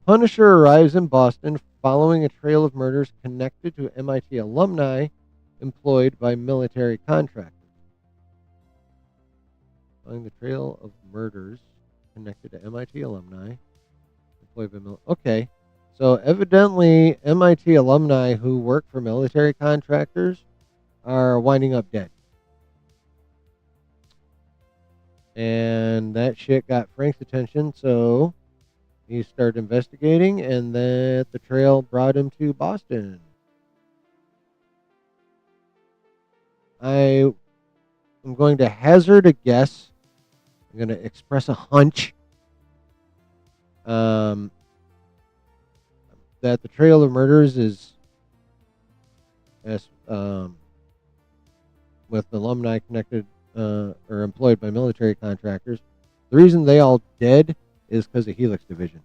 Punisher arrives in Boston following a trail of murders connected to MIT alumni employed by military contractors. Following the trail of murders connected to MIT alumni employed by military. Okay, so evidently MIT alumni who work for military contractors are winding up dead. And that shit got Frank's attention, so he started investigating, and then the trail brought him to Boston. I am going to hazard a guess. I'm going to express a hunch that the trail of murders is with alumni connected or employed by military contractors. The reason they all dead is because of Helix Division.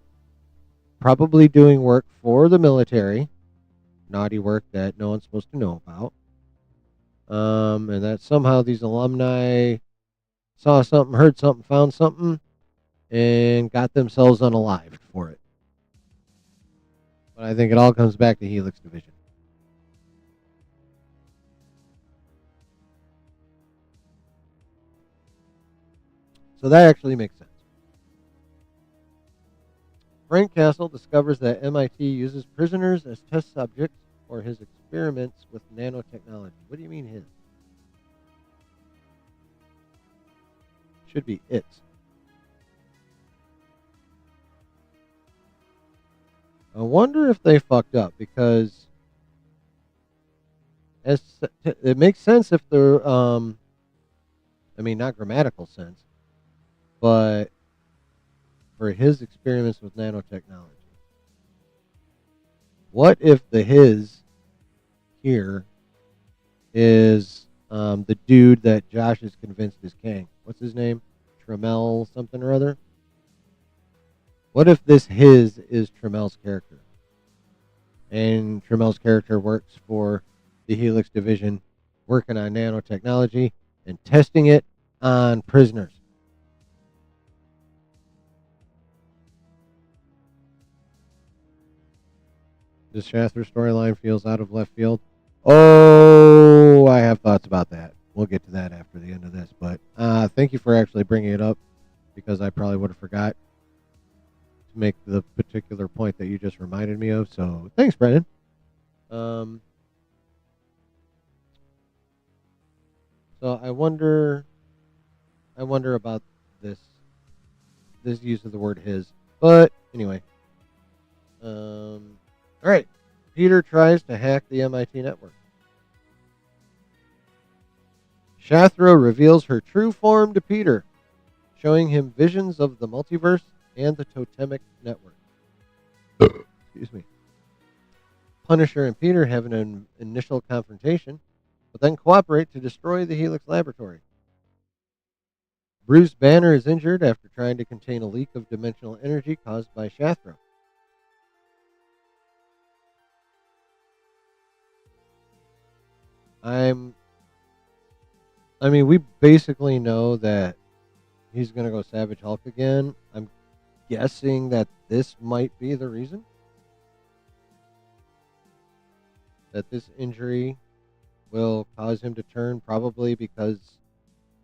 Probably doing work for the military, naughty work that no one's supposed to know about. And that somehow these alumni saw something, heard something, found something, and got themselves unalived for it. But I think it all comes back to Helix Division. So that actually makes sense. Frank Castle discovers that MIT uses prisoners as test subjects for his experiments with nanotechnology. What do you mean his? Should be its. I wonder if they fucked up because it makes sense if they're, not grammatical sense, but for his experiments with nanotechnology. What if the his here is the dude that Josh is convinced is Kang? What's his name? Tremel something or other? What if this his is Tremel's character? And Tremel's character works for the Helix Division, working on nanotechnology and testing it on prisoners. This Shathra storyline feels out of left field. Oh, I have thoughts about that. We'll get to that after the end of this. But thank you for actually bringing it up, because I probably would have forgot to make the particular point that you just reminded me of. So thanks, Brennan. So I wonder about this use of the word his. But anyway, all right. Peter tries to hack the MIT network. Shathra reveals her true form to Peter, showing him visions of the multiverse and the totemic network. Excuse me. Punisher and Peter have an initial confrontation, but then cooperate to destroy the Helix laboratory. Bruce Banner is injured after trying to contain a leak of dimensional energy caused by Shathra. We basically know that he's going to go Savage Hulk again. I'm guessing that this might be the reason. That this injury will cause him to turn, probably because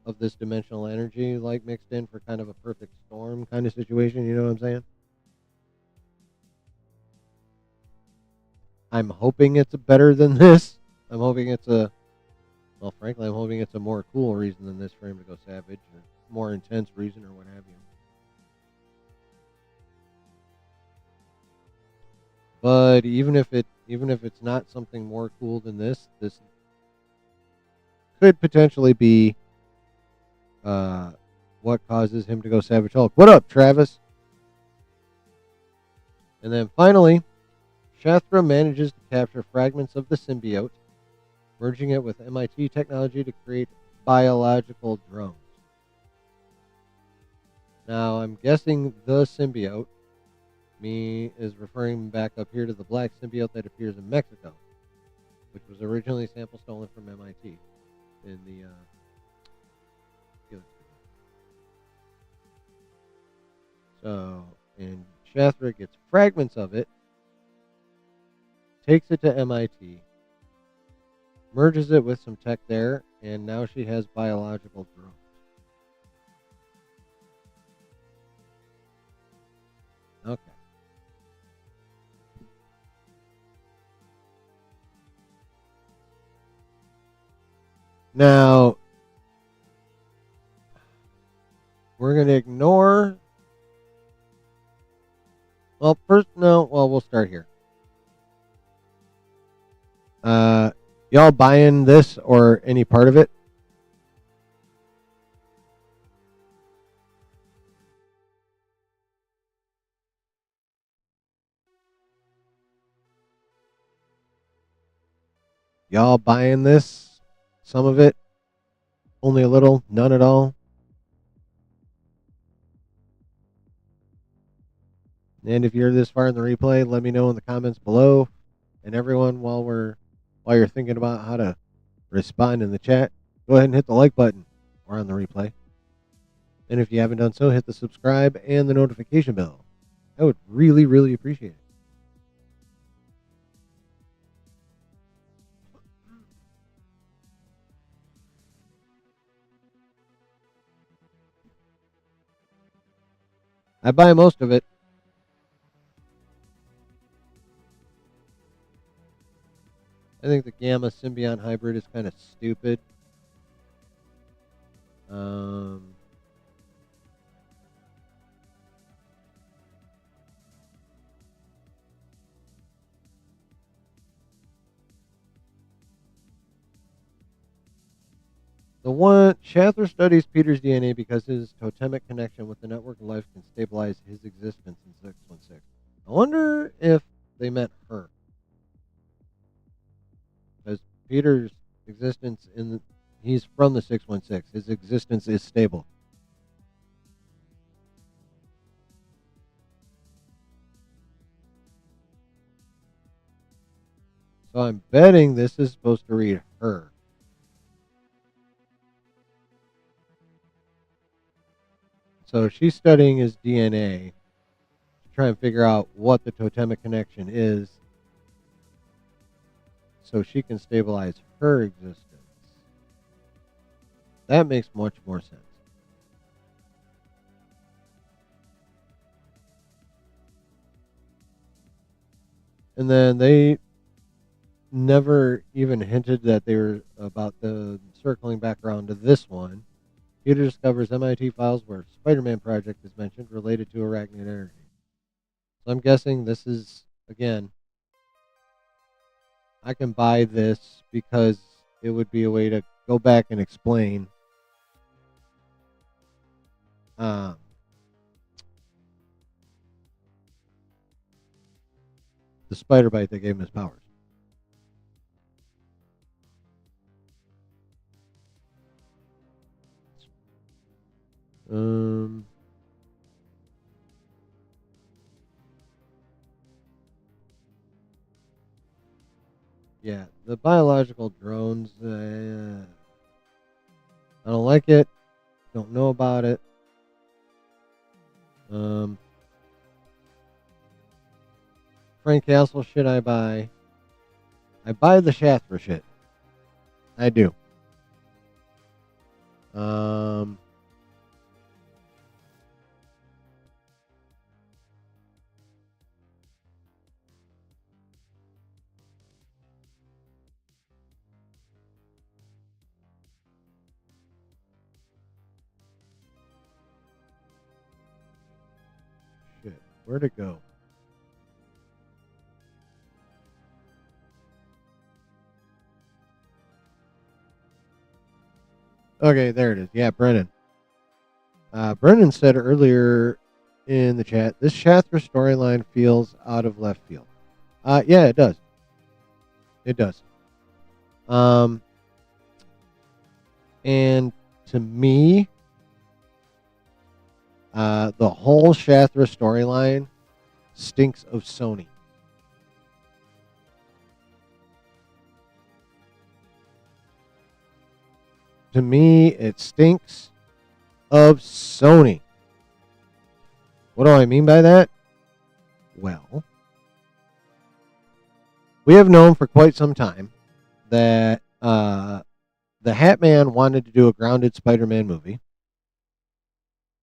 of this dimensional energy like mixed in for kind of a perfect storm kind of situation, you know what I'm saying? I'm hoping it's better than this. I'm hoping it's frankly, I'm hoping it's a more cool reason than this for him to go Savage, or more intense reason, or what have you. But even if it's not something more cool than this could potentially be what causes him to go Savage Hulk. What up, Travis? And then finally, Shathra manages to capture fragments of the symbiote, merging it with MIT technology to create biological drones. Now, I'm guessing the symbiote is referring back up here to the black symbiote that appears in Mexico, which was originally sample stolen from MIT in the and Shathra gets fragments of it, takes it to MIT, merges it with some tech there, and now she has biological drones. Okay. Now, we're going to ignore... Well, first, no. Well, we'll start here. Y'all buying this or any part of it? Y'all buying this? Some of it? Only a little? None at all? And if you're this far in the replay, let me know in the comments below. And everyone, while you're thinking about how to respond in the chat, go ahead and hit the like button or on the replay. And if you haven't done so, hit the subscribe and the notification bell. I would really, really appreciate it. I buy most of it. I think the Gamma Symbiont hybrid is kind of stupid. The one, Shathra studies Peter's DNA because his totemic connection with the network of life can stabilize his existence in 616. I wonder if they meant her. Because Peter's existence he's from the 616. His existence is stable. So I'm betting this is supposed to read her. So she's studying his DNA to try and figure out what the totemic connection is so she can stabilize her existence. That makes much more sense. And then they never even hinted that they were about the circling back around to this one. Peter discovers MIT files where Spider-Man project is mentioned related to arachnid energy. So I'm guessing this is, again, I can buy this because it would be a way to go back and explain the spider bite that gave him his powers. Yeah, the biological drones, I don't like it. Don't know about it. Frank Castle shit I buy. I buy the Shathra shit. I do. Shit, where'd it go? Okay, there it is. Yeah, Brennan. Brennan said earlier in the chat, this Shathra storyline feels out of left field. Yeah, it does. It does. And to me, the whole Shathra storyline stinks of Sony. To me, it stinks of Sony. What do I mean by that? Well, we have known for quite some time that the Hat Man wanted to do a grounded Spider-Man movie.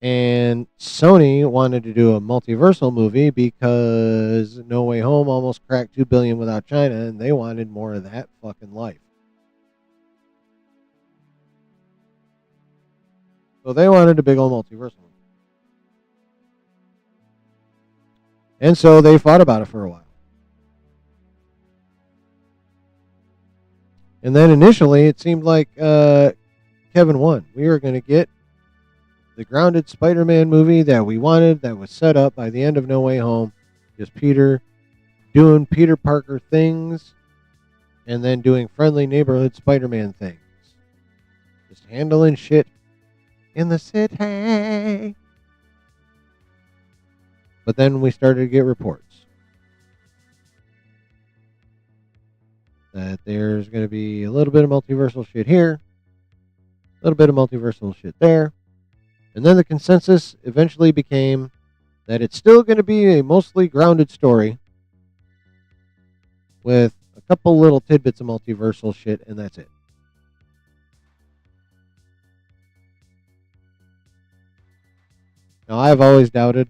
And Sony wanted to do a multiversal movie because No Way Home almost cracked $2 billion without China, and they wanted more of that fucking life. So they wanted a big old multiversal movie. And so they fought about it for a while. And then initially it seemed like Kevin won. We were going to get the grounded Spider-Man movie that we wanted, that was set up by the end of No Way Home. Just Peter doing Peter Parker things and then doing friendly neighborhood Spider-Man things. Just handling shit in the city. But then we started to get reports that there's going to be a little bit of multiversal shit here, a little bit of multiversal shit there. And then the consensus eventually became that it's still going to be a mostly grounded story with a couple little tidbits of multiversal shit, and that's it. Now, I've always doubted.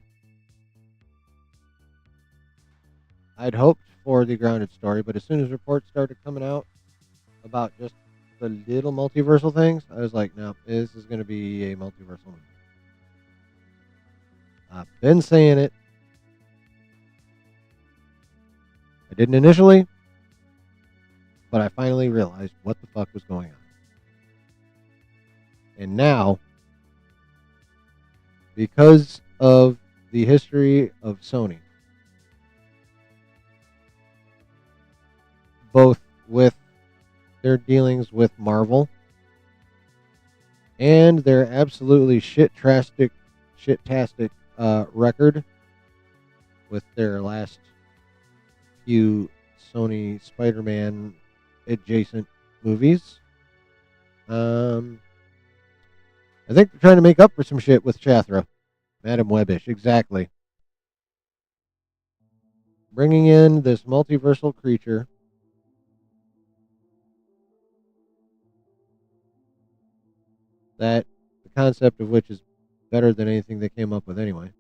I'd hoped for the grounded story, but as soon as reports started coming out about just the little multiversal things, I was like, no, this is going to be a multiversal movie. I've been saying it. I didn't initially, but I finally realized what the fuck was going on. And now, because of the history of Sony, both with their dealings with Marvel and their absolutely shit-tastic record with their last few Sony Spider-Man adjacent movies. I think they're trying to make up for some shit with Shathra. Madam Webbish, exactly. Bringing in this multiversal creature that the concept of which is better than anything they came up with anyway.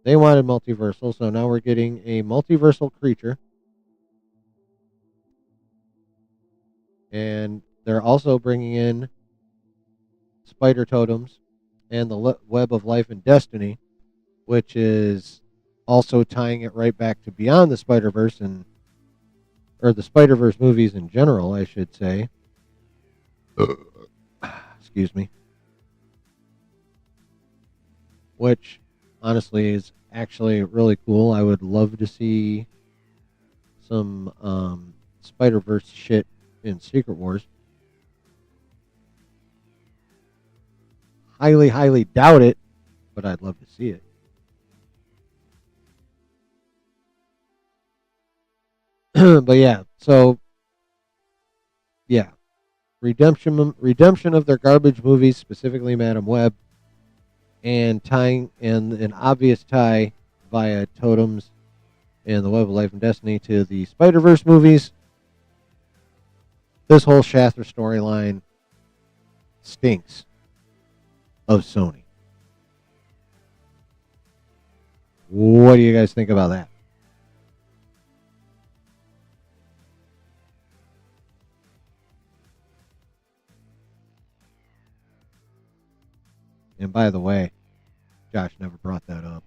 They wanted multiversal, so now we're getting a multiversal creature. And they're also bringing in spider totems and the web of life and destiny, which is also tying it right back to Beyond the Spider-Verse or the Spider-Verse movies in general, I should say. Excuse me. Which, honestly, is actually really cool. I would love to see some Spider-Verse shit in Secret Wars. Highly, highly doubt it, but I'd love to see it. But yeah, so yeah, redemption of their garbage movies, specifically Madam Web, and tying and an obvious tie via totems and the Web of Life and Destiny to the Spider-Verse movies. This whole Shathra storyline stinks of Sony. What do you guys think about that? And by the way, Josh never brought that up.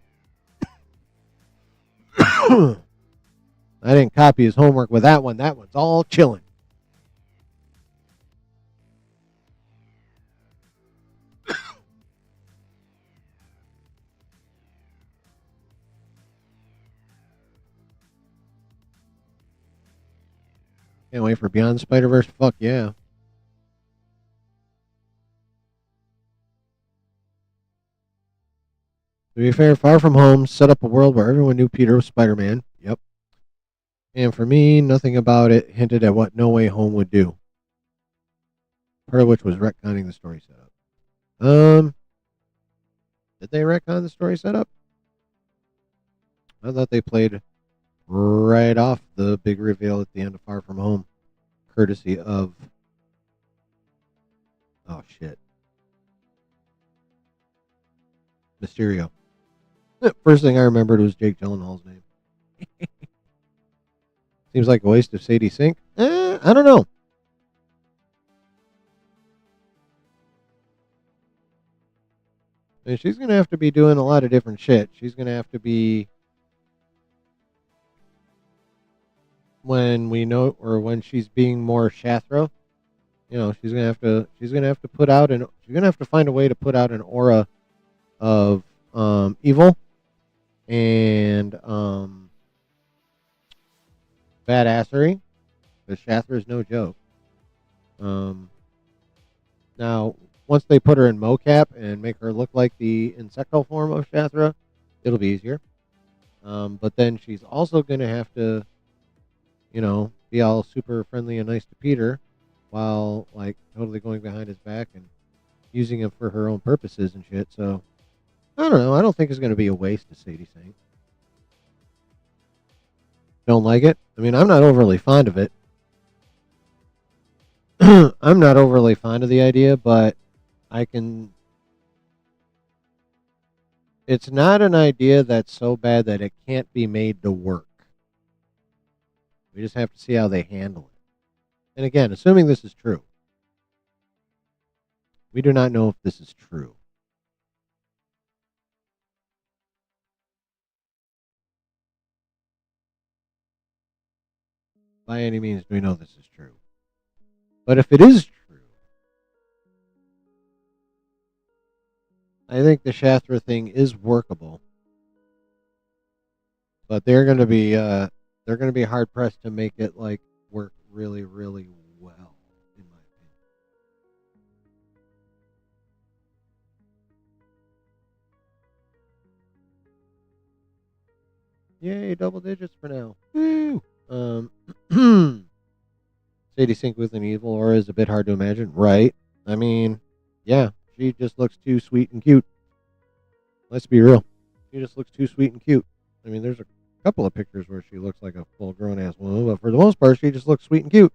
I didn't copy his homework with that one. That one's all chilling. Can't wait for Beyond Spider-Verse. Fuck yeah. To be fair, Far From Home set up a world where everyone knew Peter was Spider-Man. Yep. And for me, nothing about it hinted at what No Way Home would do. Part of which was retconning the story setup. Did they retcon the story setup? I thought they played right off the big reveal at the end of Far From Home, courtesy of Mysterio. First thing I remembered was Jake Gyllenhaal's name. Seems like a waste of Sadie Sink. I don't know. I mean, she's going to have to be doing a lot of different shit. She's going to have to be, when she's being more Shathra, she's going to have to find a way to put out an aura of evil and badassery, because Shathra is no joke. Now, once they put her in mocap and make her look like the insectal form of Shathra, it'll be easier. But then she's also going to have to, be all super friendly and nice to Peter, while totally going behind his back and using him for her own purposes and shit. So I don't know. I don't think it's going to be a waste of Sadie Sink. Don't like it? I mean, I'm not overly fond of it. I'm not overly fond of the idea, but it's not an idea that's so bad that it can't be made to work. We just have to see how they handle it. And again, assuming this is true. We do not know if this is true. By any means do we know this is true. But if it is true, I think the Shathra thing is workable. But they're going to be hard pressed to make it work really, really well, in my opinion. Yay, double digits for now. Woo! Sadie Sink with an evil aura is a bit hard to imagine, right? I mean, yeah, she just looks too sweet and cute. Let's be real. She just looks too sweet and cute. I mean, there's a couple of pictures where she looks like a full grown ass woman, but for the most part, she just looks sweet and cute.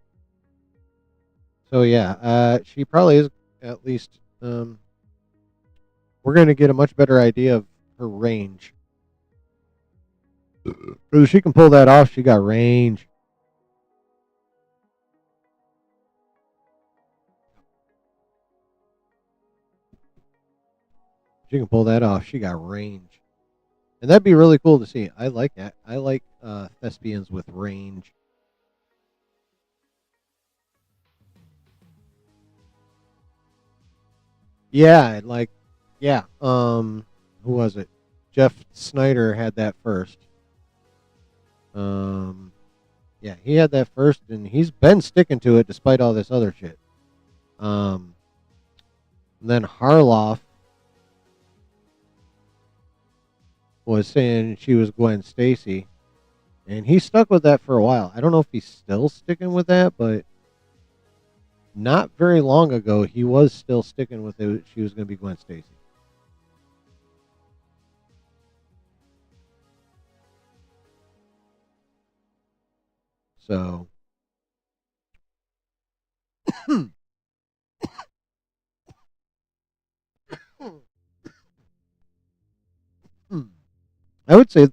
So yeah, she probably is at least we're going to get a much better idea of her range. If she can pull that off, she got range. She can pull that off. She got range. And that'd be really cool to see. I like that. I like thespians with range. Yeah, like, yeah. Who was it? Jeff Snyder had that first. Um, yeah, he had that first, and he's been sticking to it despite all this other shit. Um, and then Harloff was saying she was Gwen Stacy, and he stuck with that for a while. I don't know if he's still sticking with that, but not very long ago he was still sticking with it. She was going to be Gwen Stacy. So, I would say,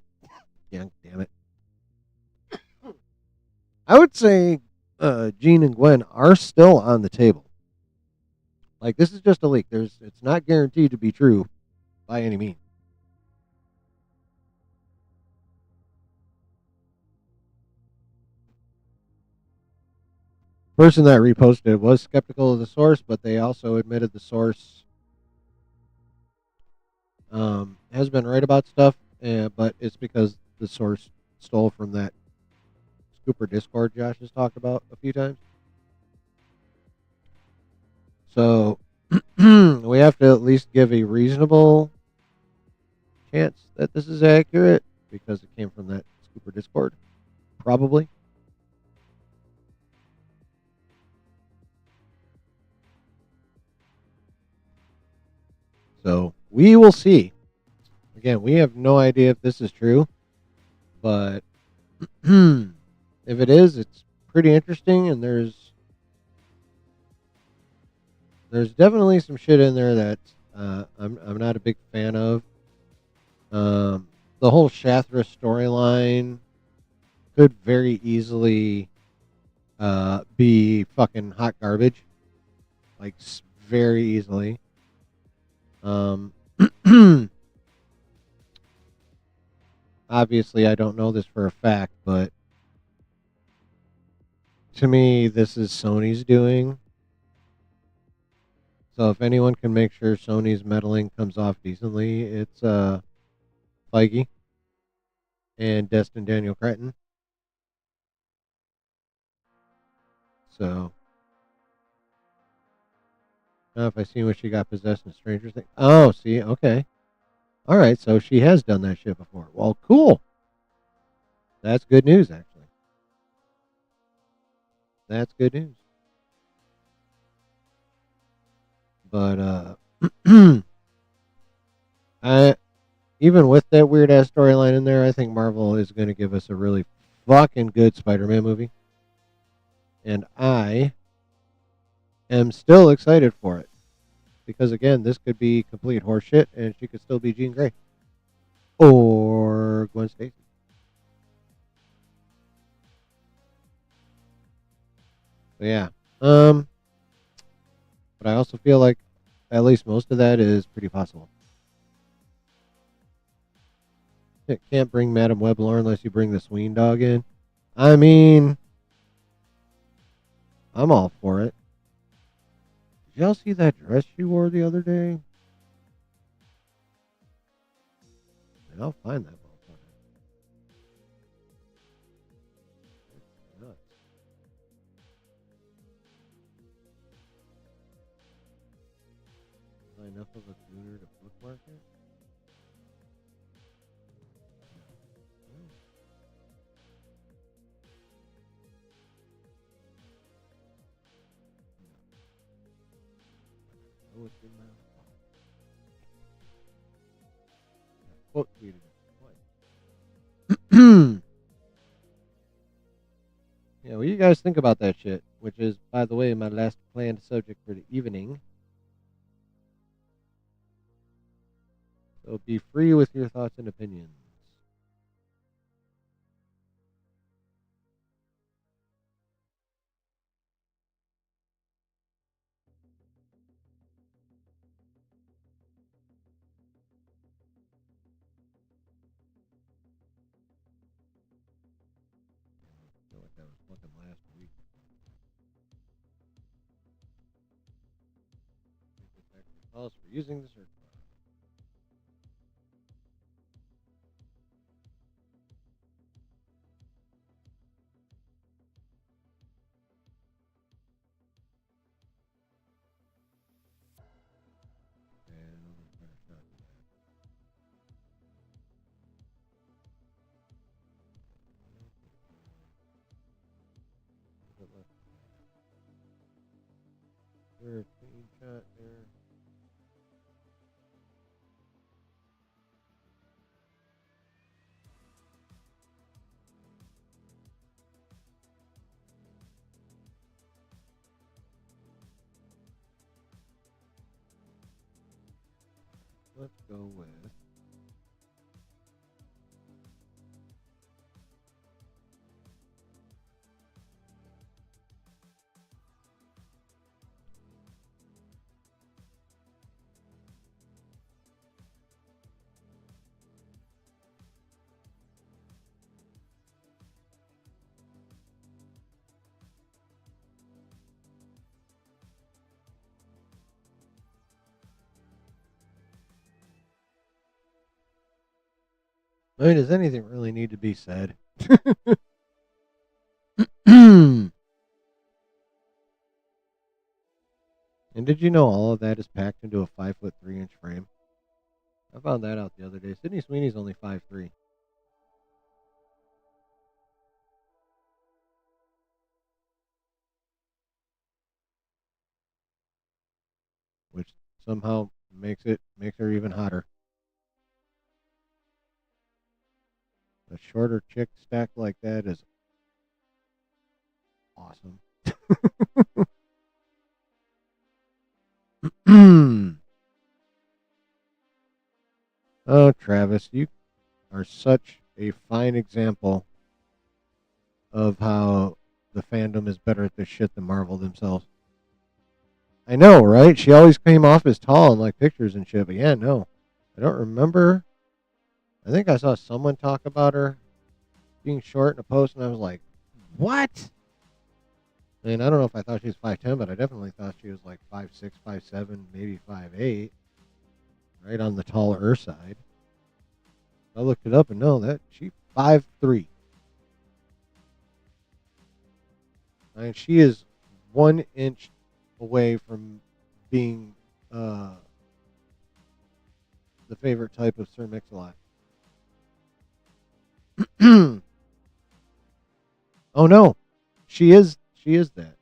yeah, damn it. I would say Jean and Gwen are still on the table. Like, this is just a leak. It's not guaranteed to be true by any means. Person that reposted was skeptical of the source, but they also admitted the source has been right about stuff, but it's because the source stole from that Scooper Discord Josh has talked about a few times. So we have to at least give a reasonable chance that this is accurate because it came from that Scooper Discord, probably. So we will see. Again, we have no idea if this is true, but if it is, it's pretty interesting, and there's definitely some shit in there that I'm not a big fan of. The whole Shathra storyline could very easily be fucking hot garbage, like very easily. Obviously, I don't know this for a fact, but to me, this is Sony's doing. So if anyone can make sure Sony's meddling comes off decently, it's Feige and Destin Daniel Cretton. So, now if I see what she got possessed in Stranger Things. Oh, see, okay. All right, so she has done that shit before. Well, cool. That's good news, actually. That's good news. But I even with that weird ass storyline in there, I think Marvel is going to give us a really fucking good Spider-Man movie, and I am still excited for it because again, this could be complete horseshit, and she could still be Jean Grey or Gwen Stacy. So yeah, but I also feel like at least most of that is pretty possible. You can't bring Madam Web lore unless you bring the Sween dog in. I mean, I'm all for it. Did y'all see that dress she wore the other day? And I'll find that motherfucker. It's nuts. Is that enough of a gooner to bookmark it? Oh, it's in my quote tweeted it. Yeah, what do you guys think about that shit? Which is, by the way, my last planned subject for the evening. So be free with your thoughts and opinions. I feel like that was fucking last week. Calls for using the search bar. And I'm gonna try a shot at that. There, clean shot there. Let's go with I mean, does anything really need to be said? And did you know all of that is packed into a 5'3" frame? I found that out the other day. Sydney Sweeney's only 5'3", which somehow makes her even hotter. A shorter chick stacked like that is awesome. Oh, Travis, you are such a fine example of how the fandom is better at this shit than Marvel themselves. I know, right? She always came off as tall in like pictures and shit, but yeah, no. I don't remember. I think I saw someone talk about her being short in a post, and I was like, what? I mean, I don't know if I thought she was 5'10", but I definitely thought she was like 5'6", 5'7", maybe 5'8", right on the taller side. I looked it up and no, that she 5'3". I mean, she is 1 inch away from being the favorite type of Sir Mix-a-Lot. Oh no, she is that.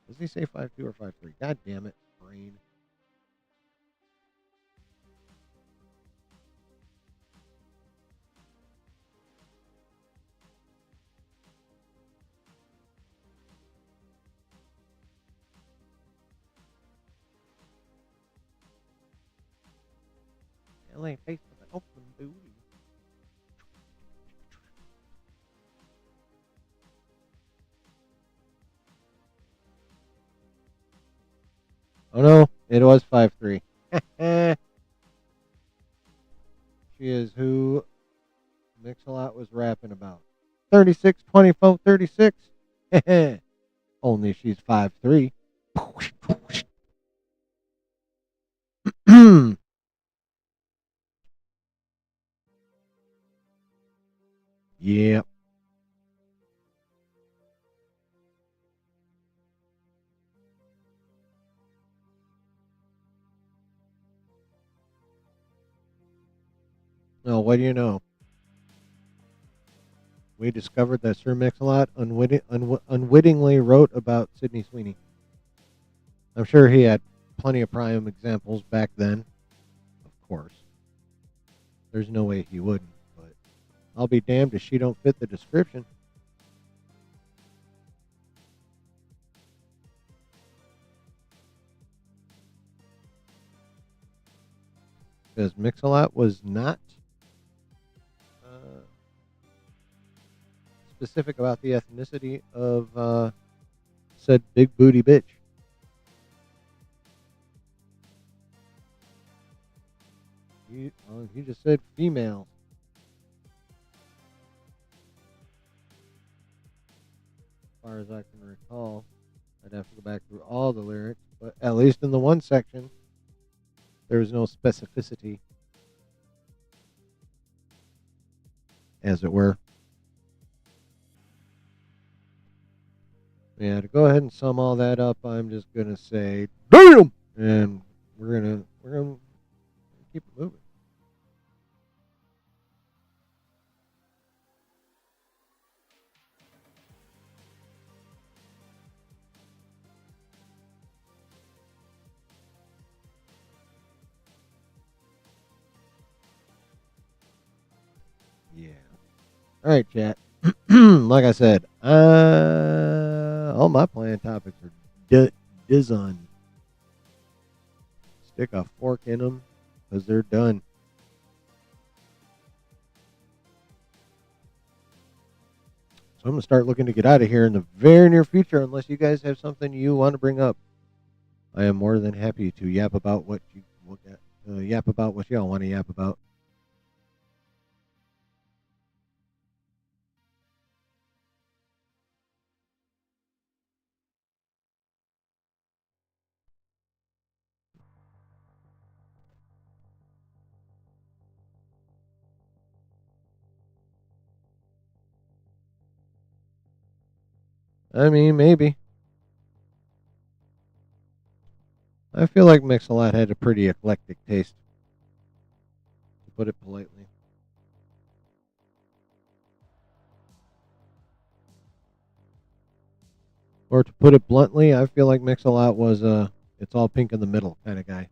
Does he say 5'2" or 5'3"? God damn it, brain. LA face with an open booty. Oh no, it was 5'3". She is who Mix-a-Lot was rapping about. 36, 24, 36. Only she's 5'3". Yep. No, what do you know? We discovered that Sir Mix-a-Lot unwittingly wrote about Sydney Sweeney. I'm sure he had plenty of prime examples back then, of course. There's no way he wouldn't, but I'll be damned if she don't fit the description. says Mix-a-Lot was not uh, specific about the ethnicity of said big booty bitch. He just said female. As far as I can recall, I'd have to go back through all the lyrics, but at least in the one section, there was no specificity, as it were. Yeah, to go ahead and sum all that up, I'm just gonna say, damn, and we're gonna keep it moving. Yeah. All right, chat. Like I said, all my planned topics are done. Stick a fork in them because they're done. So I'm going to start looking to get out of here in the very near future unless you guys have something you want to bring up. I am more than happy to yap about what y'all want to yap about. I mean, maybe. I feel like Mix-a-Lot had a pretty eclectic taste, to put it politely. Or to put it bluntly, I feel like Mix-a-Lot was a it's all pink in the middle kind of guy.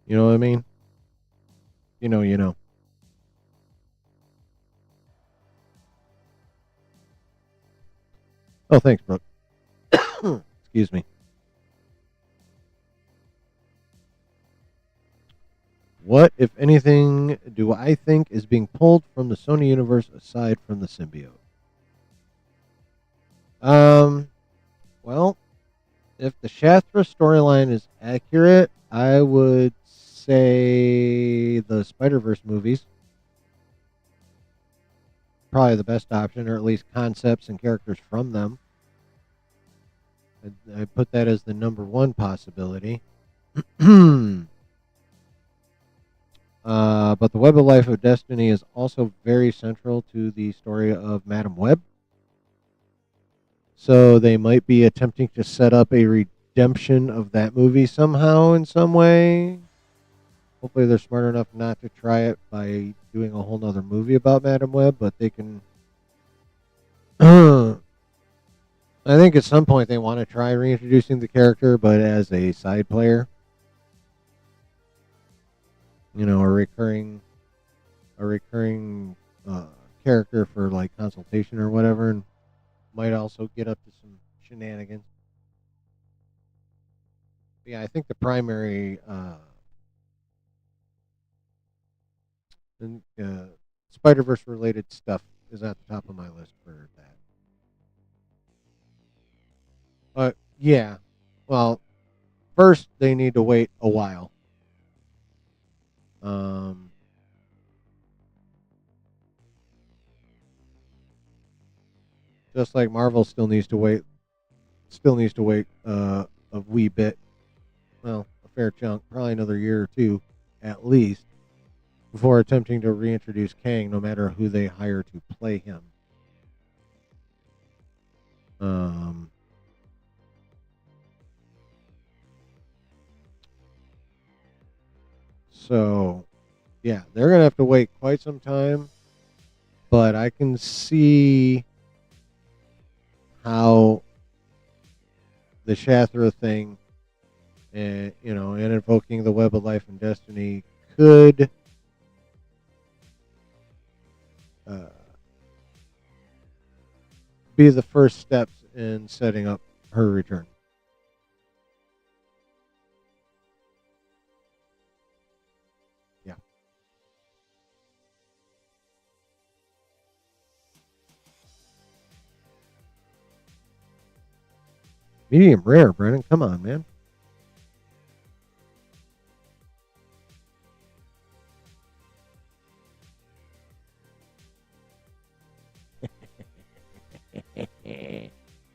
You know what I mean? You know. Oh, thanks, Brooke. Excuse me. What, if anything, do I think is being pulled from the Sony universe aside from the symbiote? Well, if the Shastra storyline is accurate, I would say the Spider-Verse movies. Probably the best option, or at least concepts and characters from them. I put that as the number one possibility. But the Web of Life of Destiny is also very central to the story of Madam Web. So they might be attempting to set up a redemption of that movie somehow in some way. Hopefully they're smart enough not to try it by doing a whole nother movie about Madam Web, but they can. I think at some point they want to try reintroducing the character, but as a side player. A recurring character for like consultation or whatever, and might also get up to some shenanigans. But yeah, I think the primary Spider-Verse related stuff is at the top of my list for that. Yeah, well, first they need to wait a while. Just like Marvel still needs to wait a wee bit. Well, a fair chunk, probably another year or two at least, before attempting to reintroduce Kang, no matter who they hire to play him. So, yeah, they're going to have to wait quite some time, but I can see how the Shathra thing and invoking the Web of Life and Destiny could be the first steps and setting up her return. Yeah. Medium rare, Brennan. Come on, man.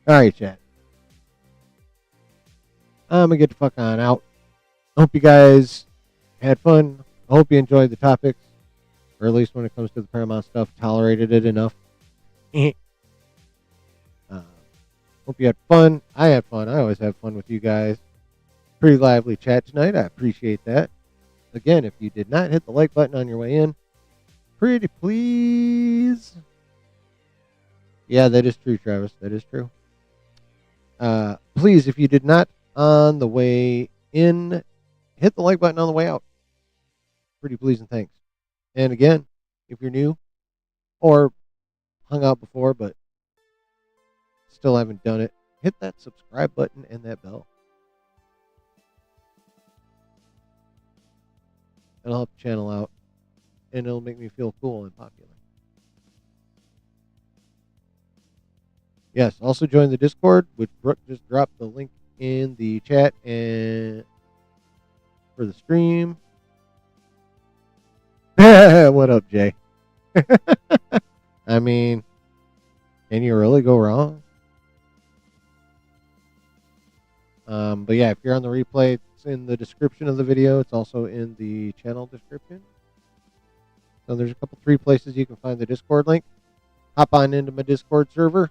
All right, chat. I'm going to get the fuck on out. I hope you guys had fun. I hope you enjoyed the topics, or at least when it comes to the Paramount stuff, tolerated it enough. Hope you had fun. I had fun. I always have fun with you guys. Pretty lively chat tonight. I appreciate that. Again, if you did not hit the like button on your way in, pretty please. Yeah, that is true, Travis. That is true. Please, if you did not on the way in, hit the like button on the way out. Pretty please and thanks. And again, if you're new or hung out before but still haven't done it, hit that subscribe button and that bell. It'll help the channel out, and it'll make me feel cool and popular. Yes, also join the Discord, which Brooke just dropped the link in the chat and for the stream. What up, Jay? I mean, can you really go wrong? But yeah, if you're on the replay, it's in the description of the video. It's also in the channel description. So there's a couple, 3 places you can find the Discord link. Hop on into my Discord server.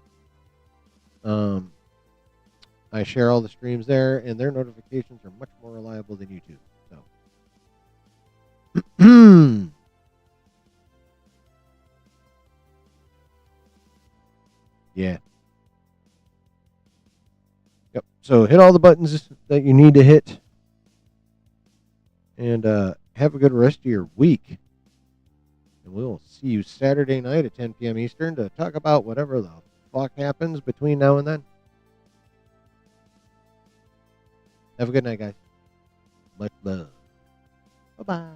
I share all the streams there, and their notifications are much more reliable than YouTube. So, yeah. Yep. So hit all the buttons that you need to hit, and have a good rest of your week. And we'll see you Saturday night at 10 p.m. Eastern to talk about whatever the fuck happens between now and then. Have a good night, guys. Much love. Bye-bye.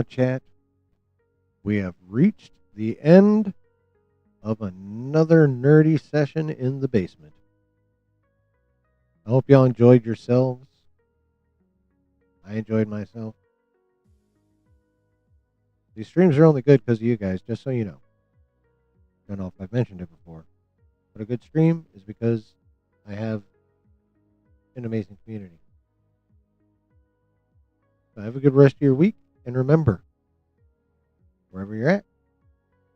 Chat, we have reached the end of another nerdy session in the basement. I hope y'all enjoyed yourselves. I enjoyed myself. These streams are only good because of you guys, just so you know. Don't know if I've mentioned it before, but a good stream is because I have an amazing community. So have a good rest of your week, and remember, wherever you're at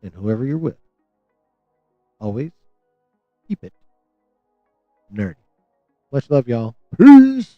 and whoever you're with, always keep it nerdy. Much love, y'all. Peace.